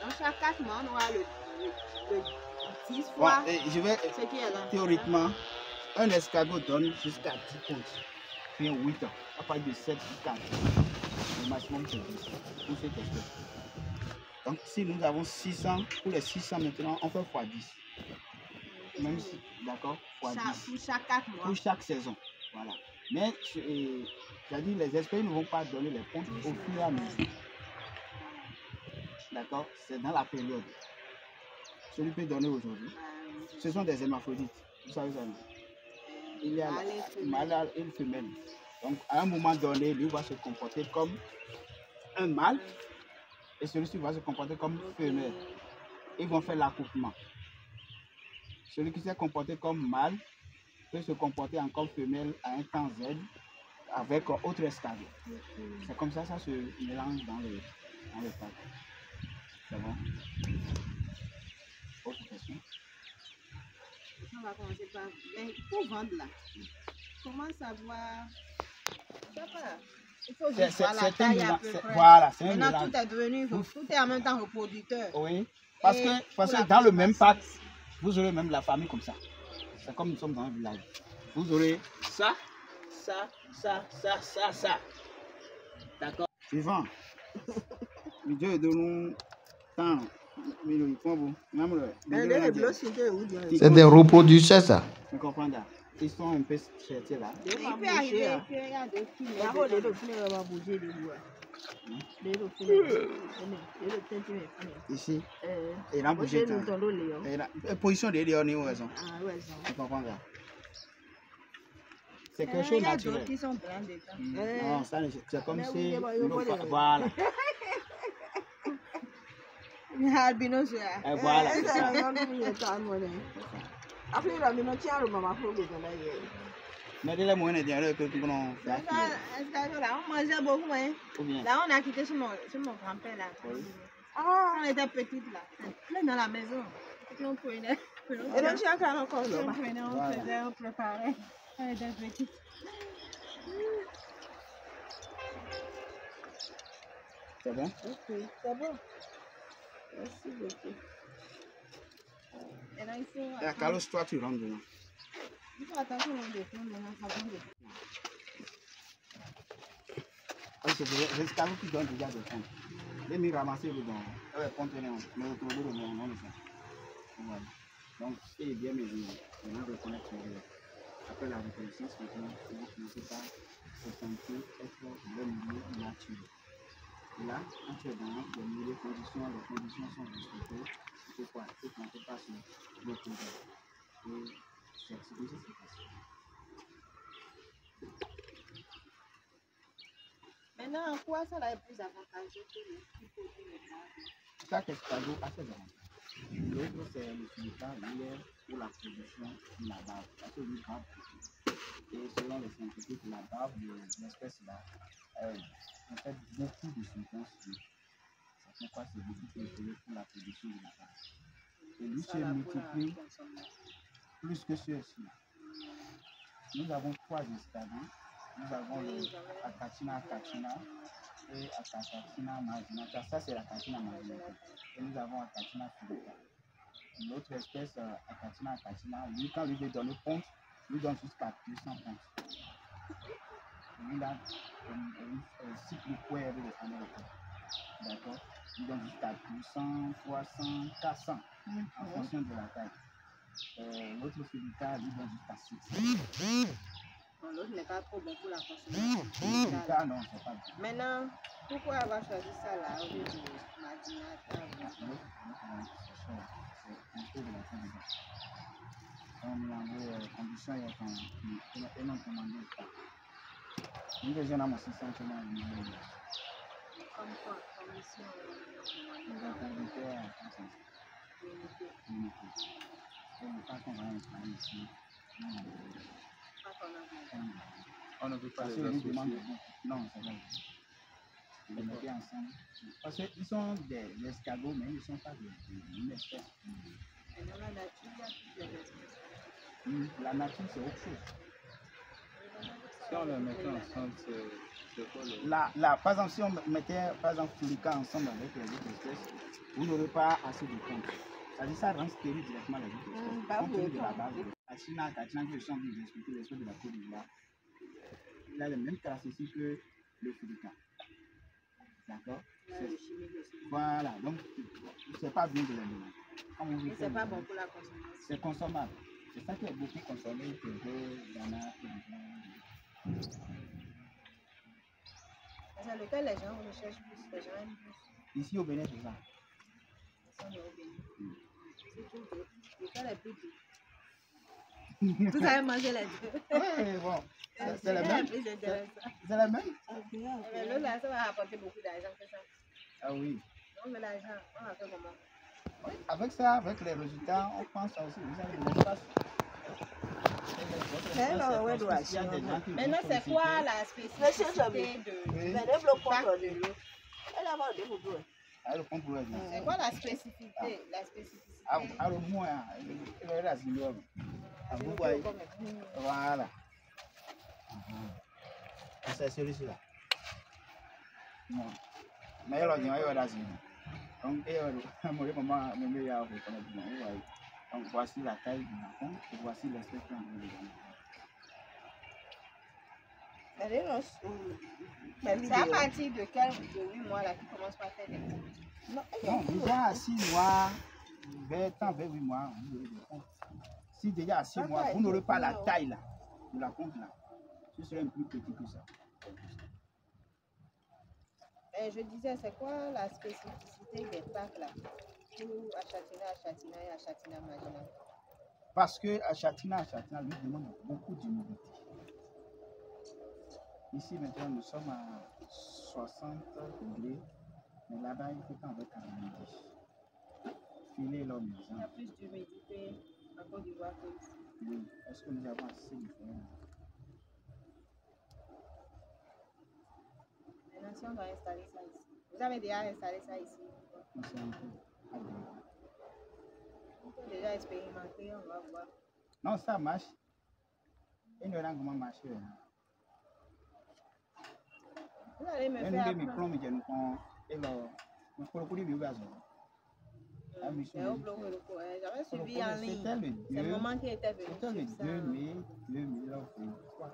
Donc chaque 4 mois, on aura le 10 fois je vais, ce qui est là. Théoriquement, un escargot donne jusqu'à 10 pontes. Puis 8 ans. À partir de 7 ou 4. Le maximum c'est 10 pour cette espèce. Donc si nous avons 600, pour les 600 maintenant, on fait x10. Même si, d'accord, x10. Pour chaque 4 mois. Pour chaque saison. Voilà. Mais, c'est-à-dire, les espèces ne vont pas donner les pontes au fur et à mesure. D'accord? C'est dans la période. Celui peut donner aujourd'hui. Ce sont des hermaphrodites. Vous savez ça, non? Il y a mâle et une femelle. Donc, à un moment donné, lui va se comporter comme un mâle et celui-ci va se comporter comme une femelle. Ils vont faire l'accouplement. Celui qui s'est comporté comme mâle peut se comporter en comme femelle à un temps Z avec autre escargot. C'est comme ça, ça se mélange dans le stade. C'est bon? Autre question? On va commencer par. Mais pour vendre là, comment savoir? Je sais pas. Il faut juste voir la taille à peu près. Voilà, c'est un maintenant, mélange. tout est devenu, tout est en même temps reproducteur. Oui, parce que dans le même pack, vous aurez même la famille comme ça. C'est comme nous sommes dans un village. Vous aurez ça, ça, ça, ça, ça, ça. D'accord? Suivant. Dieu donne temps. C'est des reproducteurs, ça. Vous comprenez? Ils sont un peu cherchés là. Il peut arriver qu'il y a des filles. Il y a des filles qui vont bouger les bois. Ici. Et là, bouger. Position de Léon, ils raison. Ah, ouais, vous comprenez? C'est quelque chose de naturel. Il y a d'autres qui sont blancs dedans. Non, ça, c'est comme si. Voilà. Albino, c'est ça. Voilà. Mais dès le moment où on est derrière, que tout le monde fait. Là, on mangeait beaucoup. Là, on a quitté chez mon grand-père. Là. Ah, on était petites là. Là, dans la maison. On prenait. Et donc, chacun encore là. On prenait, on faisait, on préparait. On était petites. C'est bon? Ok, c'est bon. Merci beaucoup. Et là, il faut. Et Carlos, toi, tu rentres dedans. Il faut attention au défend maintenant. C'est ce Carlos qui donne déjà des fonds. Les mis ramasser dedans. Conteneur, mais autour de nous, on voilà. Donc, c'est bien mesuré. Maintenant, reconnaître après la reconnaissance, maintenant, vous commencez par se sentir être le milieu naturel. Et là, quand tu es dans les milieux conditions, les conditions sont respectées. Il faut quoi? Il faut planter pas sur le produit. Et c'est comme ça, c'est facile. Maintenant, en quoi ça va être plus avantageux que le produit de Chaque escargot a ses avantages. L'autre, c'est le philippin lié pour la production de la barbe. Parce que lui, barbe. Et selon les scientifiques, la barbe de l'espèce là, en fait beaucoup de substances. C'est pourquoi c'est beaucoup préféré pour la production de la barbe. Et lui se multiplie plus que ceux-ci. Nous avons 3 escargots. Nous avons le Achatina et Achatina marginata. Ça, c'est l'Achatina marginata. Et nous avons Achatina filipa. L'autre espèce, Achatina, lui, quand lui veut donner ponte, lui donne jusqu'à 200 pontes. Lui, là, un cycle poids de l'Amérique. D'accord? Il donne jusqu'à 200, 300, 400 en fonction de la taille. L'autre filipa, lui donne jusqu'à 600. Bon, l'autre n'est pas trop bon pour la consommation. Ah non, c'est pas bon. Maintenant, pourquoi avoir choisi ça là au lieu de Madinata? C'est un peu de la fin du temps. On a enlevé condition et on a commandé ça. Une deuxième à mon 600, on a demandé. Comme quoi, condition on ne veut pas les associer. Non, c'est vrai. Ils les mettaient ensemble. Parce qu'ils sont des escargots, mais ils ne sont pas d'une espèce. Et dans la nature, il y a plusieurs espèces. La nature, c'est autre chose. Si on les mettait ensemble, c'est quoi le... Là, par exemple, si on mettait par exemple Fulika ensemble avec les autres espèces, vous n'aurez pas assez de compte. C'est-à-dire ça rend stérile directement les autres espèces. Compte tenu de la base. Achina, que je suis en train de vous expliquer l'espèce de la Côte d'Ivoire, il a les mêmes caractéristiques que le Fulika. D'accord? Voilà, donc c'est pas bien de les donner. Mais c'est pas bon pour la consommation. C'est consommable. C'est ça qui est beaucoup consommé, que de Ghana, C'est lequel les gens recherchent plus, les gens aiment plus. ici au Bénin, c'est ça. Ils sont au Bénin. C'est tout deux. Lequel est plus doux? Vous avez mangé les deux. Oui, bon. C'est la même. C'est la même. Mais l'autre là, ça va rapporter beaucoup d'argent, c'est ça. Ah oui. On met l'argent, on va faire comment? Oui, avec ça, avec les résultats, on pense aussi. Vous avez de l'espace. Maintenant, c'est quoi la spécificité de chaque de l'autre? le compte pour le C'est quoi la spécificité? La spécificité. Ah, le moins, il est là, c'est le vous voyez. Voilà. C'est celui-ci-là. Mais il y a là. Donc, donc, voici la taille du mouton et voici l'espèce qu'on veut donner. C'est à partir de quel de 8 mois là qui commence par faire des petits? Non, déjà à 6 mois, vers 8 mois, vous aurez des comptes. Si déjà à 6 mois, vous n'aurez pas la taille là, de la compte là, ce serait un peu plus petit que ça. Je disais, c'est quoi la spécificité des packs là pour Achatina et Achatina Marginal? Parce que Achatina lui demande beaucoup d'humidité. Ici maintenant nous sommes à 60 degrés, mais là-bas il faut avec 90. Filer l'homme. Il y a plus d'humidité en Côte d'Ivoire que ici. Oui, est-ce que nous avons assez de feuilles? Maintenant, si on doit installer ça ici. Vous avez déjà installé ça ici? On sait un peu. On peut déjà expérimenter, on va voir. Non, ça marche. Il n'y a pas comment marcher. Vous allez me faire J'avais suivi en ligne. C'est le moment qui était venu. C'était le 2 mai 2023.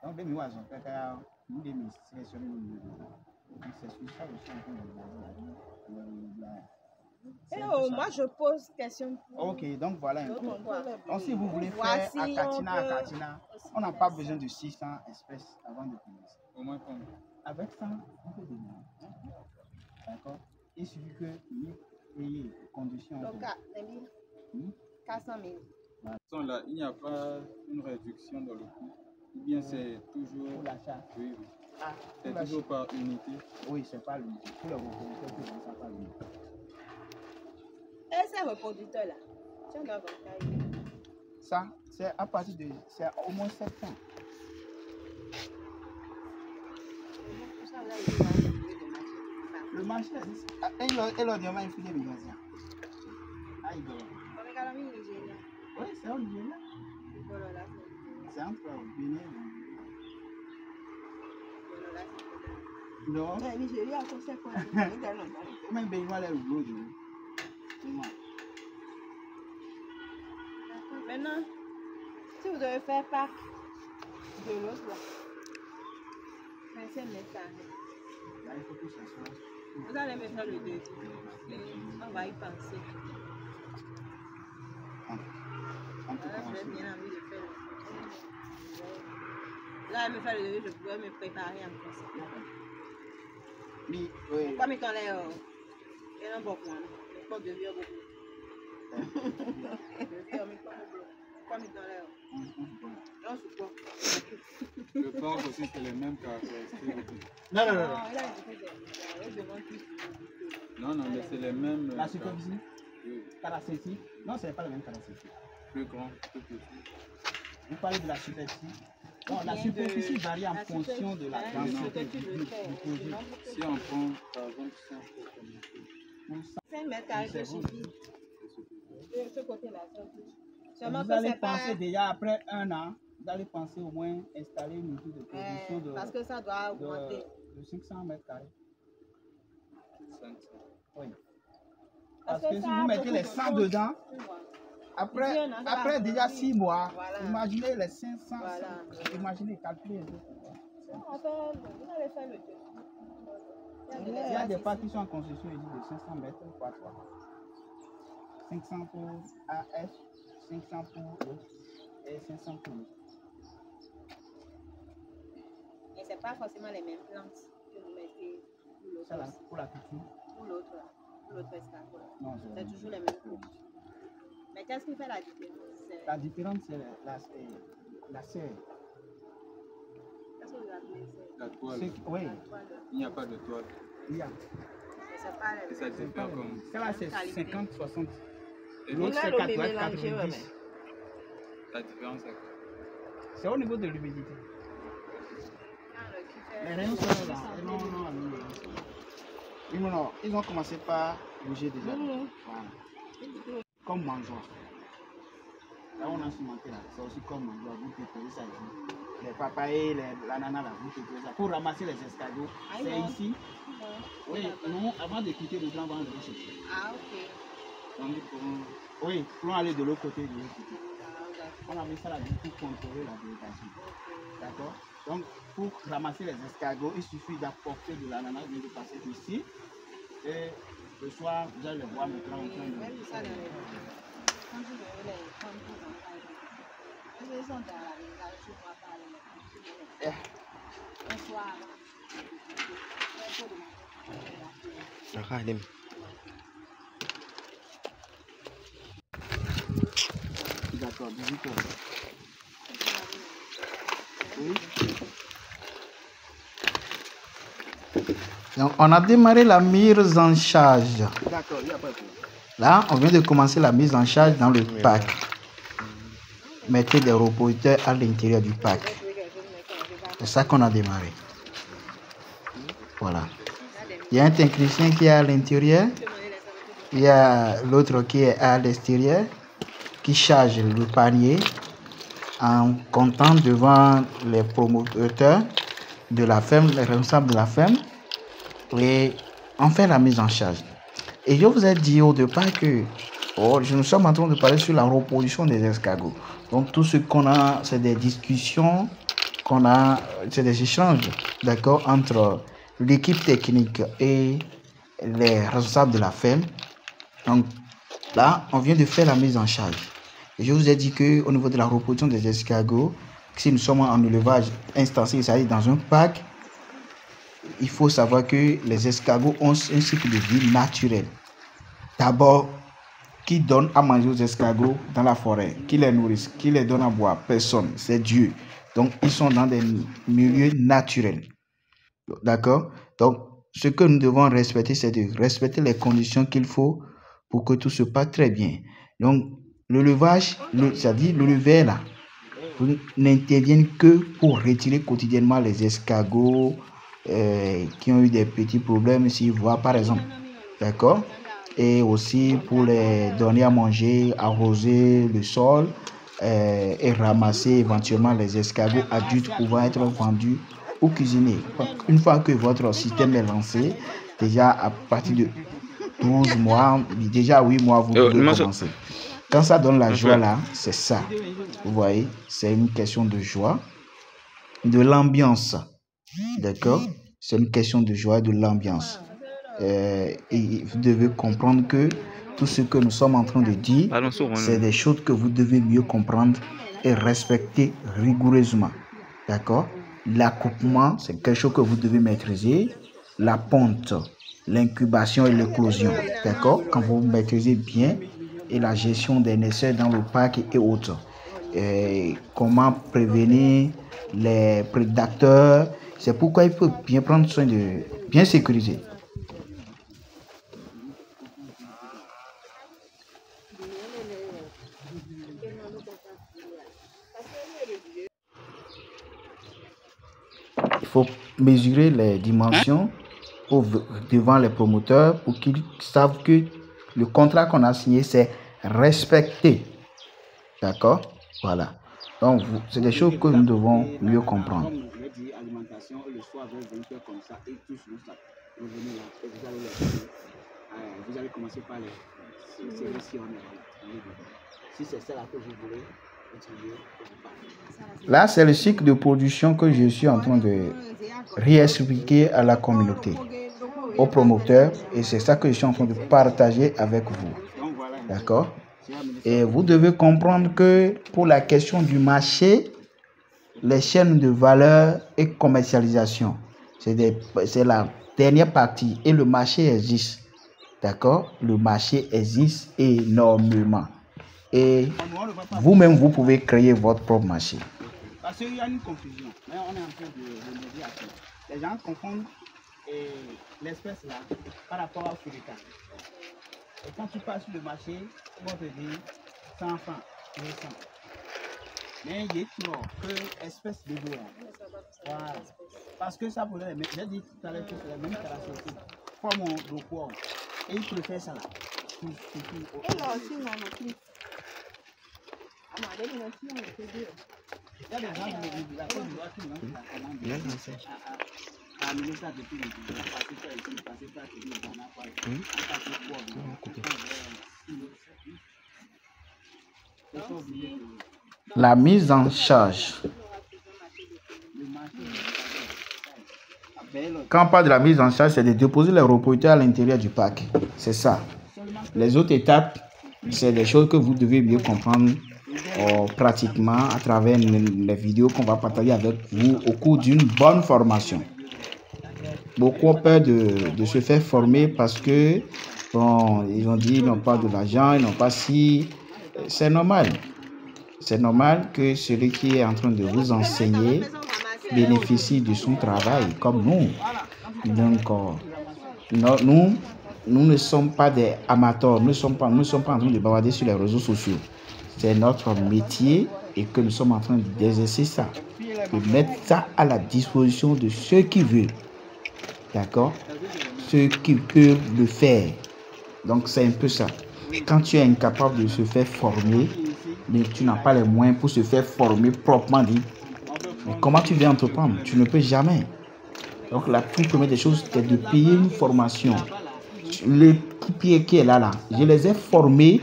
Donc, 2023, nous devons sélectionner le numéro. C'est sur ça que je suis en train de regarder. Moi, je pose question. Ok, donc voilà un peu. Donc, si vous voulez faire Akatina, on n'a pas besoin de 600 espèces avant de commencer. Au moins combien? Avec ça, on peut démarrer. D'accord? Il suffit que vous ayez les conditions. Donc, 400 000. Là, il n'y a pas une réduction dans le coût. Ou bien c'est toujours. Pour l'achat? Oui, oui. C'est toujours par unité. Oui, c'est pas l'unité. Pour les reproducteurs, c'est pas l'unité. Et ces reproducteurs-là, tu en dois avoir. Ça, c'est à partir de. C'est au moins 7 ans. Le marché, elle a dit, on va infiler les gaz. Ah, il doit. Oui, c'est au Nigeria. C'est entre le Bénin et le Nigeria. Non. Le Nigeria, c'est quoi? Même Bénin, elle est rouge. Maintenant, si vous devez faire part de l'autre là, 25 mètres carrés. Là, il faut que ça soit. Vous allez me faire le devis. On va y penser. On peut J'ai bien envie de faire le Là, elle me fait le devis, je pourrais me préparer en français. Oui, oui. Comme ils ont l'air, ils n'ont pas point. Ils font devis beaucoup. Comme ils ont l'air. On se prend. Le porc aussi, c'est les mêmes caractéristiques. Non, non, non. Non, non, mais c'est les mêmes. La superficie, Oui. caractéristique. Non, ce n'est pas la même caractéristique. Plus grand, plus petit. Vous parlez de la superficie. Non, la superficie varie en fonction de la densité du produit. Si on prend par exemple 100 pour commencer. 5 mètres carrés, ça suffit. De ce côté-là, ça suffit. Seulement Vous que allez c'est pas... penser déjà après un an, vous allez penser au moins installer une unité de production de, parce que ça doit augmenter. de 500 mètres carrés. 500. Oui. Parce Parce que que si ça vous a mettez beaucoup les de 100 choses. dedans, après, Ici, on a après ça. déjà 6 mois, Voilà. imaginez les 500. Voilà. Imaginez, calculez. Vous allez faire le tour. Il y a des parcs qui sont en construction ici de 500 mètres par 3. 500 pour AF, 500 pour l'autre et 500 pour l'autre. Et ce n'est pas forcément les mêmes plantes que vous mettez pour Ça, là, l'autre. pour la culture. Pour l'autre, là. Pour l'autre escargot. Non, C'est toujours les mêmes plantes. Mais qu'est-ce qui fait la différence? la différence, c'est la serre. Qu'est-ce que vous appelez ça? La toile. Oui, Il n'y a pas de toile. il y a. C'est pas les Et ça diffère comme. Celle-là, c'est qualité. 50-60. Et L'autre, c'est l'eau, 90. mais mélangé, ouais, mais. la différence, c'est quoi? C'est au niveau de l'humidité. Les rayons sont là. Non, ils ont commencé par bouger déjà. Voilà. Comme mangeoire. Là, on a cimenté là. C'est aussi comme mangeoire. Vous préparez ça ici. Les papayes, l'ananas là, vous préparez ça. Pour ramasser les escargots, c'est ici. Oui, nous, avant de quitter le plan, on va aller chercher. Ah, ok. Tandis qu'on. Oui, pour aller de l'autre côté, de l'autre côté. On a mis ça là pour contrôler la végétation. D'accord? Donc, pour ramasser les escargots, il suffit d'apporter de l'ananas, de passer ici. Et le soir, vous allez les voir maintenant en train de. Même ça, dans les. Quand je veux les prendre pour l'enfant, ils sont dans la village, je ne vois pas les. Le soir. D'accord, 18 heures. Oui. Donc, on a démarré la mise en charge. D'accord, il n'y a pas de problème. Là, on vient de commencer la mise en charge dans le pack. Mettez des repositeurs à l'intérieur du pack. C'est ça qu'on a démarré. Voilà. Il y a un technicien qui est à l'intérieur. Il y a l'autre qui est à l'extérieur, qui charge le panier en comptant devant les promoteurs de la ferme, les responsables de la ferme. Et on fait la mise en charge. Et je vous ai dit au départ que nous sommes en train de parler sur la reproduction des escargots. Donc tout ce qu'on a, c'est des discussions qu'on a, c'est des échanges, d'accord, entre l'équipe technique et les responsables de la ferme. Donc là, on vient de faire la mise en charge. Et je vous ai dit qu'au niveau de la reproduction des escargots, si nous sommes en élevage instancié, c'est-à-dire dans un parc, il faut savoir que les escargots ont un cycle de vie naturel. D'abord, qui donne à manger aux escargots dans la forêt? Qui les nourrissent? Qui les donne à boire? Personne, c'est Dieu. Donc, ils sont dans des milieux naturels. D'accord? Donc, ce que nous devons respecter, c'est de respecter les conditions qu'il faut pour que tout se passe très bien. Donc, l'élevage, c'est-à-dire l'éleveur là, n'interviennent que pour retirer quotidiennement les escargots qui ont eu des petits problèmes, s'ils voient par exemple. D'accord? Et aussi pour les donner à manger, arroser le sol et ramasser éventuellement les escargots adultes pouvant être vendus ou cuisinés. Une fois que votre système est lancé, déjà à partir de 12 mois, déjà 8 mois, vous pouvez commencer. Quand ça donne la joie là, c'est ça. Vous voyez, c'est une question de joie, de l'ambiance. D'accord? C'est une question de joie, de l'ambiance. Et vous devez comprendre que tout ce que nous sommes en train de dire, c'est des choses que vous devez mieux comprendre et respecter rigoureusement. D'accord? L'accouplement, c'est quelque chose que vous devez maîtriser. La ponte, l'incubation et l'éclosion. D'accord? Quand vous maîtrisez bien, et la gestion des naisseurs dans le parc et autres. Et comment prévenir les prédateurs. C'est pourquoi il faut bien prendre soin de bien sécuriser. Il faut mesurer les dimensions devant les promoteurs pour qu'ils savent que le contrat qu'on a signé, c'est respecté. D'accord? Voilà. Donc, c'est des choses que nous devons mieux comprendre. Comme je dis, alimentation, le soir, vous allez faire comme ça et tous le sac. Revenez là et vous allez commencer par les séries si on est là. Si c'est celle-là que vous voulez, utiliser. Là, c'est le cycle de production que je suis en train de réexpliquer à la communauté, aux promoteurs, et c'est ça que je suis en train de partager avec vous. D'accord? Et vous devez comprendre que pour la question du marché, les chaînes de valeur et commercialisation, c'est la dernière partie et le marché existe. D'accord? Le marché existe énormément. Et vous-même, vous pouvez créer votre propre marché. Parce qu'il y a une confusion. Mais on est en train de remédier à ça. Les gens confondent l'espèce là par rapport au Furica. Et quand tu passes sur le marché, on va te dire 100 francs, 200. Mais il est toujours que espèce de bois. Voilà. Parce que ça pourrait les j'ai dit tout à l'heure que c'est la même caractéristique. Comme au poids. Et il préfère ça là. Et là aussi, non, non. Il y a des gens qui la Côte d'Ivoire qui n'ont pas commandé. À ministère de tout le monde, passer par ici, passer par ici, on a pas la mise en charge. Quand on parle de la mise en charge, c'est de déposer les reproducteurs à l'intérieur du parc. C'est ça. Les autres étapes, c'est des choses que vous devez bien comprendre pratiquement à travers les vidéos qu'on va partager avec vous au cours d'une bonne formation. Beaucoup ont peur de se faire former parce que, bon, ils ont dit ils n'ont pas de l'argent, ils n'ont pas si. C'est normal. C'est normal que celui qui est en train de vous enseigner bénéficie de son travail, comme nous. Donc, nous ne sommes pas des amateurs, nous ne sommes pas en train de bavarder sur les réseaux sociaux. C'est notre métier et que nous sommes en train d'exercer ça, de mettre ça à la disposition de ceux qui veulent. D'accord? Ceux qui peuvent le faire. Donc, c'est un peu ça. Quand tu es incapable de se faire former, mais tu n'as pas les moyens pour se faire former proprement dit, mais comment tu veux entreprendre? Tu ne peux jamais. Donc, la toute première des choses, c'est de payer une formation. Les pieds qui est là, je les ai formés.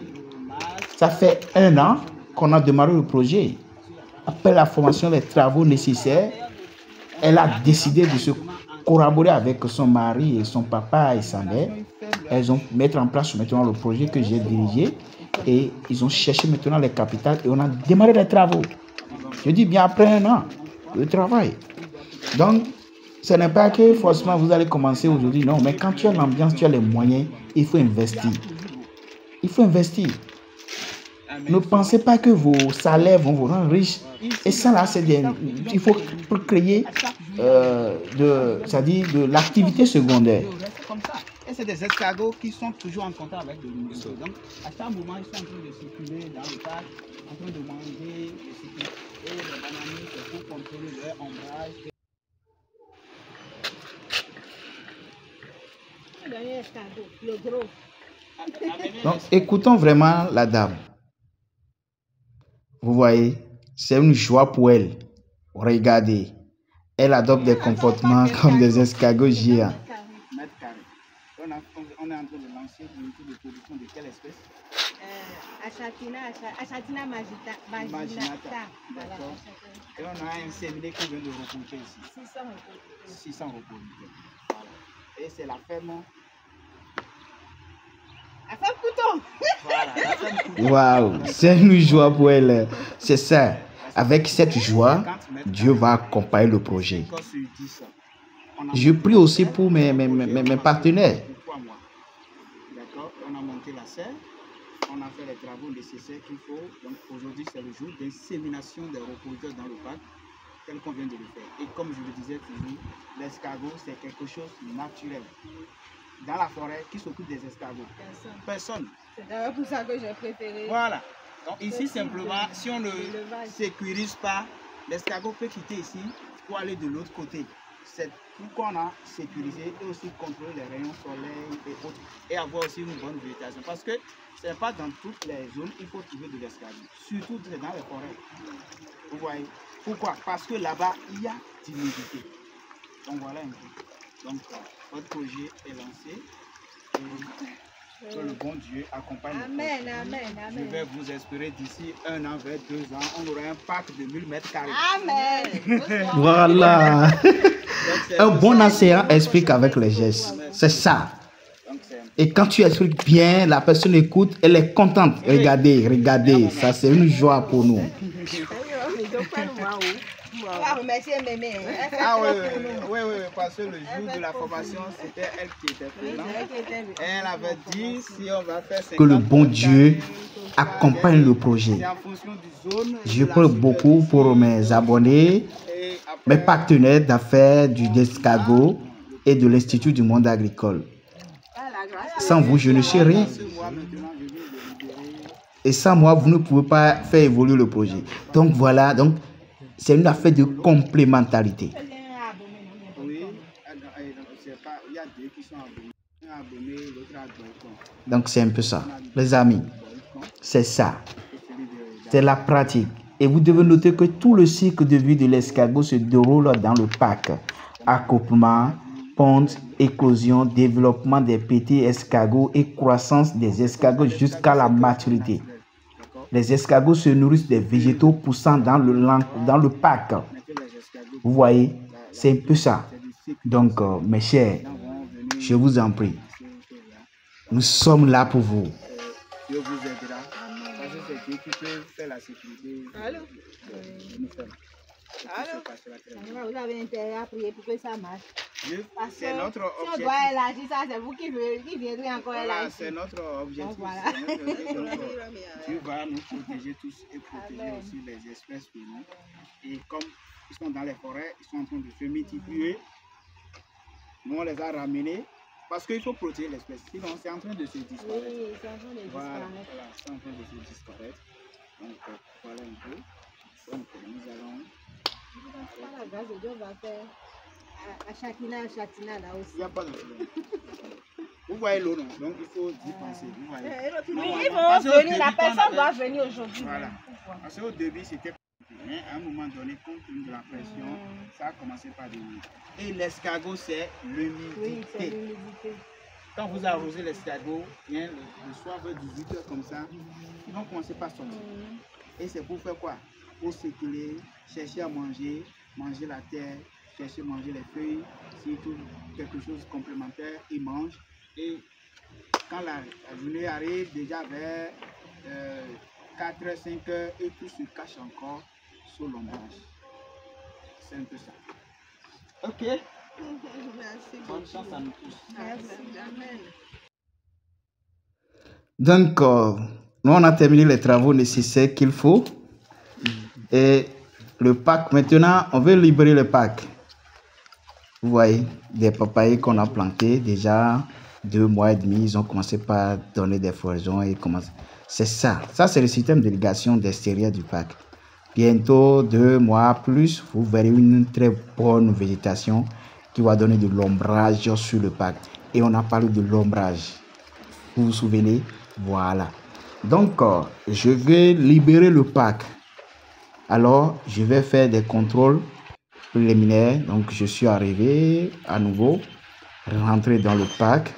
Ça fait 1 an qu'on a démarré le projet. Après la formation, les travaux nécessaires, elle a décidé de se collaborer avec son mari et son papa et sa mère. Elles ont mis en place maintenant le projet que j'ai dirigé et ils ont cherché maintenant les capitales et on a démarré les travaux. Je dis bien après 1 an de travail. Donc, ce n'est pas que forcément vous allez commencer aujourd'hui, non, mais quand tu as l'ambiance, tu as les moyens, il faut investir. Il faut investir. Ne pensez pas que vos salaires vont vous rendre riches. Et ça là, il faut créer de l'activité secondaire. Et c'est des escargots qui sont toujours en contact avec le milieu. Donc, à chaque moment, ils sont en train de circuler dans le parc, en train de manger, et les bananiers, c'est pour contrôler leur ombrage. Donc, écoutons vraiment la dame. Vous voyez, c'est une joie pour elle. Regardez, elle adopte des comportements comme des escargots géants. On est en train de lancer une unité de production de quelle espèce? Achatina maginata. D'accord. Et on a un séminaire qui vient de reproduire ici. 600 reproducteurs. Voilà. Et c'est la ferme. La ferme Couton. Voilà, la ferme Couton. Waouh, c'est une joie pour elle. C'est ça. avec cette joie, Dieu va accompagner le projet. Je prie aussi pour mes partenaires. D'accord, on a monté la serre, on a fait les travaux nécessaires qu'il faut. Donc aujourd'hui, c'est le jour d'insémination des reproducteurs dans le parc, tel qu'on vient de le faire. Et comme je le disais toujours, l'escargot, c'est quelque chose de naturel. Dans la forêt, qui s'occupe des escargots? Personne. C'est d'ailleurs pour ça que j'ai préféré. Voilà. Donc ici, simplement, si on ne sécurise pas, l'escargot peut quitter ici pour aller de l'autre côté. C'est pourquoi on a sécurisé et aussi contrôlé les rayons soleil et autres. Et avoir aussi une bonne végétation. Parce que ce n'est pas dans toutes les zones qu'il faut trouver de l'escargot. Surtout dans les forêts. Vous voyez. Pourquoi? Parce que là-bas, il y a d'humidité. Donc voilà un peu. Donc votre projet est lancé. Et que le bon Dieu accompagne. Amen, amen, amen. Je vais vous espérer d'ici 1 an, vers 2 ans, on aura un parc de 1000 mètres carrés. Amen. Voilà. Un bon enseignant explique avec les gestes. C'est ça. Et quand tu expliques bien, la personne écoute, elle est contente. Regardez, regardez. Ça, c'est une joie pour nous. Ah oui, parce que le jour de la formation, c'était elle qui était présente. Elle avait dit si on va faire 50, que le bon Dieu accompagne le projet. c'est en fonction du zone. Je prie beaucoup pour mes abonnés, mes partenaires d'affaires du Descargot et de l'Institut du monde agricole. Sans vous, je ne sais rien. Et sans moi, vous ne pouvez pas faire évoluer le projet. Donc voilà, donc c'est une affaire de complémentarité. Oui, il y a deux qui sont abonnés, l'autre à Boycon. Donc c'est un peu ça. Les amis, c'est ça. C'est la pratique. Et vous devez noter que tout le cycle de vie de l'escargot se déroule dans le parc. Accouplement, ponte, éclosion, développement des petits escargots et croissance des escargots jusqu'à la maturité. Les escargots se nourrissent des végétaux poussant dans le parc. Vous voyez, c'est un peu ça. Donc, mes chers, je vous en prie, nous sommes là pour vous. Dieu vous aidera. Parce que c'est Dieu qui peut faire la sécurité. Vous avez intérêt à prier pour que ça marche. C'est notre objectif. Si on objectif. doit élargir ça, c'est vous qui viendrez encore Voilà, élargir. c'est notre objectif. Donc, voilà. C'est notre objectif. Dieu va nous protéger tous et protéger Amen. aussi les espèces pour nous. Et comme ils sont dans les forêts, ils sont en train de se multiplier. Nous, on les a ramenés parce qu'il faut protéger l'espèce. Sinon, c'est en train de se disparaître. Oui, c'est en train de Voilà, disparaître. voilà, c'est en train de se disparaître. Donc, voilà un peu. Donc, nous allons. Par la grâce de Dieu, on va faire à Chatina là aussi. Il n'y a pas de problème. Vous voyez l'eau, non? Donc, il faut y penser. Vous voyez. Oui, ils vont venir, la personne doit venir aujourd'hui. Voilà. Parce qu'au début, c'était mais à un moment donné, compte tenu de la pression, ça a commencé par devenir. Et l'escargot, c'est l'humidité. Oui, c'est l'humidité. Quand vous arrosez l'escargot, le soir vers 18 h comme ça, ils vont commencer par sortir. Et c'est pour faire quoi? Pour circuler, chercher à manger, manger la terre, chercher à manger les feuilles. S'ils trouvent quelque chose de complémentaire, ils mangent. Et quand la journée arrive, déjà vers 4 h, 5 h, et tout se cache encore sous l'ombrage. C'est un peu ça. Ok. Merci. Bonne chance à nous tous. Merci. Amen. Donc, nous, on a terminé les travaux nécessaires qu'il faut. Et le parc, maintenant, on veut libérer le parc. Vous voyez, des papayers qu'on a plantés, déjà 2 mois et demi, ils ont commencé par donner des floraisons. C'est ça. Ça, c'est le système d'irrigation extérieure du parc. Bientôt, 2 mois plus, vous verrez une très bonne végétation qui va donner de l'ombrage sur le parc. Et on a parlé de l'ombrage. Vous vous souvenez? Voilà. Donc, je vais libérer le parc. Alors, je vais faire des contrôles préliminaires. Donc, je suis arrivé à nouveau, rentrer dans le parc,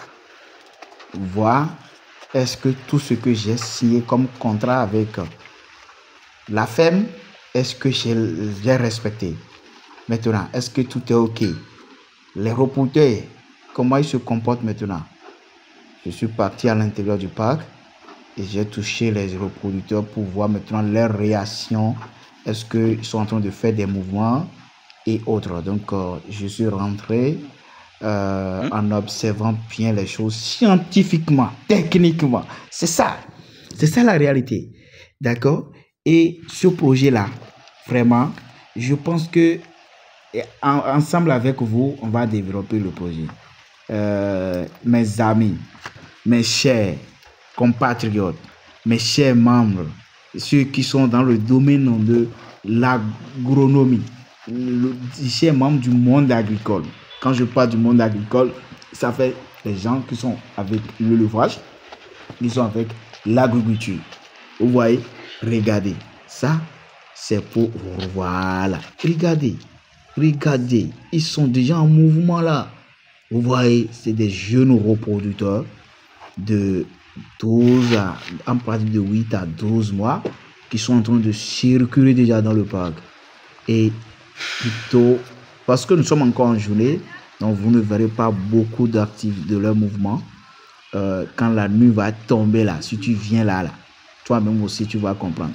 voir est-ce que tout ce que j'ai signé comme contrat avec la ferme, est-ce que j'ai respecté? Maintenant, est-ce que tout est OK? Les reporters, comment ils se comportent maintenant? Je suis parti à l'intérieur du parc et j'ai touché les reproducteurs pour voir maintenant leur réaction est-ce qu'ils sont en train de faire des mouvements et autres. Donc, je suis rentré en observant bien les choses scientifiquement, techniquement. C'est ça la réalité. D'accord? Et ce projet-là, vraiment, je pense que ensemble avec vous, on va développer le projet. Mes amis, mes chers compatriotes, mes chers membres, ceux qui sont dans le domaine de l'agronomie, les chers membres du monde agricole. Quand je parle du monde agricole, ça fait les gens qui sont avec le levage, qui sont avec l'agriculture. Vous voyez, regardez, ça c'est pour, voilà, regardez, ils sont déjà en mouvement là. Vous voyez, c'est des jeunes reproducteurs de 12 à, en pratique de 8 à 12 mois qui sont en train de circuler déjà dans le parc. Et plutôt, parce que nous sommes encore en journée, donc vous ne verrez pas beaucoup d'actifs de leur mouvement. Quand la nuit va tomber là, si tu viens là, toi-même aussi tu vas comprendre.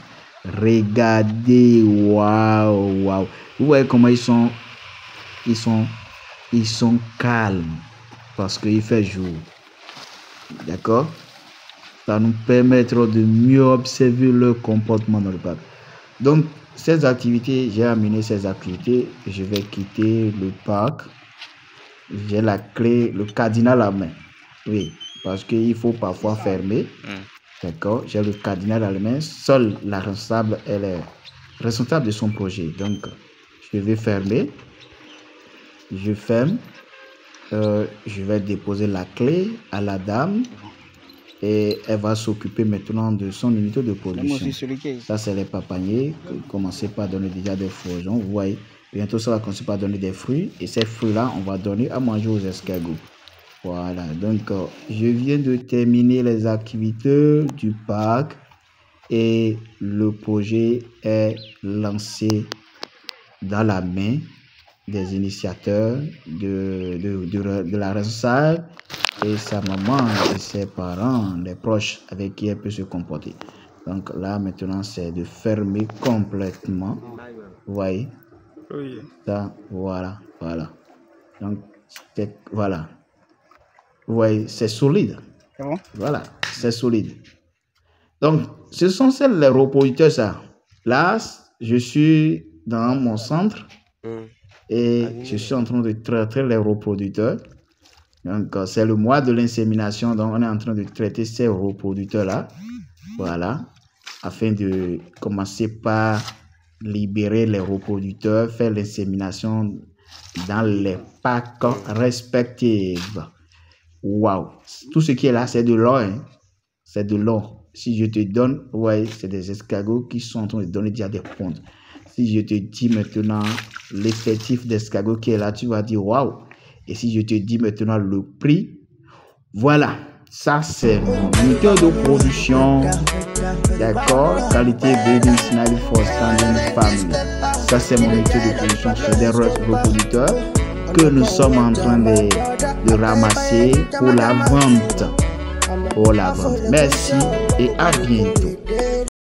Regardez, waouh. Vous voyez comment ils sont calmes parce qu'il fait jour. D'accord? Ça nous permettra de mieux observer leur comportement dans le parc. Donc, ces activités, j'ai amené ces activités. Je vais quitter le parc. J'ai la clé, le cadenas à la main. Oui, parce qu'il faut parfois fermer. D'accord? J'ai le cadenas à la main. Seule la responsable, elle est responsable de son projet. Donc, je vais fermer. Je ferme. Je vais déposer la clé à la dame. Et elle va s'occuper maintenant de son unité de production. Ça, c'est les papaniers qui commencent par donner déjà des floraisons. Vous voyez, bientôt, ça va commencer par donner des fruits. Et ces fruits-là, on va donner à manger aux escargots. Voilà, donc je viens de terminer les activités du parc et le projet est lancé dans la main des initiateurs de la responsable et sa maman et ses parents, les proches avec qui elle peut se comporter. Donc là maintenant c'est de fermer complètement. Vous voyez? Oui. Ça, voilà. Donc voilà. Vous voyez, c'est solide. C'est bon? Voilà, c'est solide. Donc, ce sont les reproducteurs, ça. Là, je suis dans mon centre et je suis en train de traiter les reproducteurs. Donc, c'est le mois de l'insémination. Donc, on est en train de traiter ces reproducteurs-là. Voilà. Afin de commencer par libérer les reproducteurs, faire l'insémination dans les packs respectifs. Waouh, tout ce qui est là, c'est de l'or. Hein? C'est de l'or. Si je te donne, ouais, c'est des escargots qui sont en train de donner déjà des pontes. Si je te dis maintenant l'effectif d'escargots qui est là, tu vas dire waouh. Et si je te dis maintenant le prix, voilà, ça c'est mon unité de production. D'accord, qualité Breeding Snail for Standing Family. Ça c'est mon unité de production sur des reproducteurs que nous sommes en train de ramasser pour la vente. Merci et à bientôt.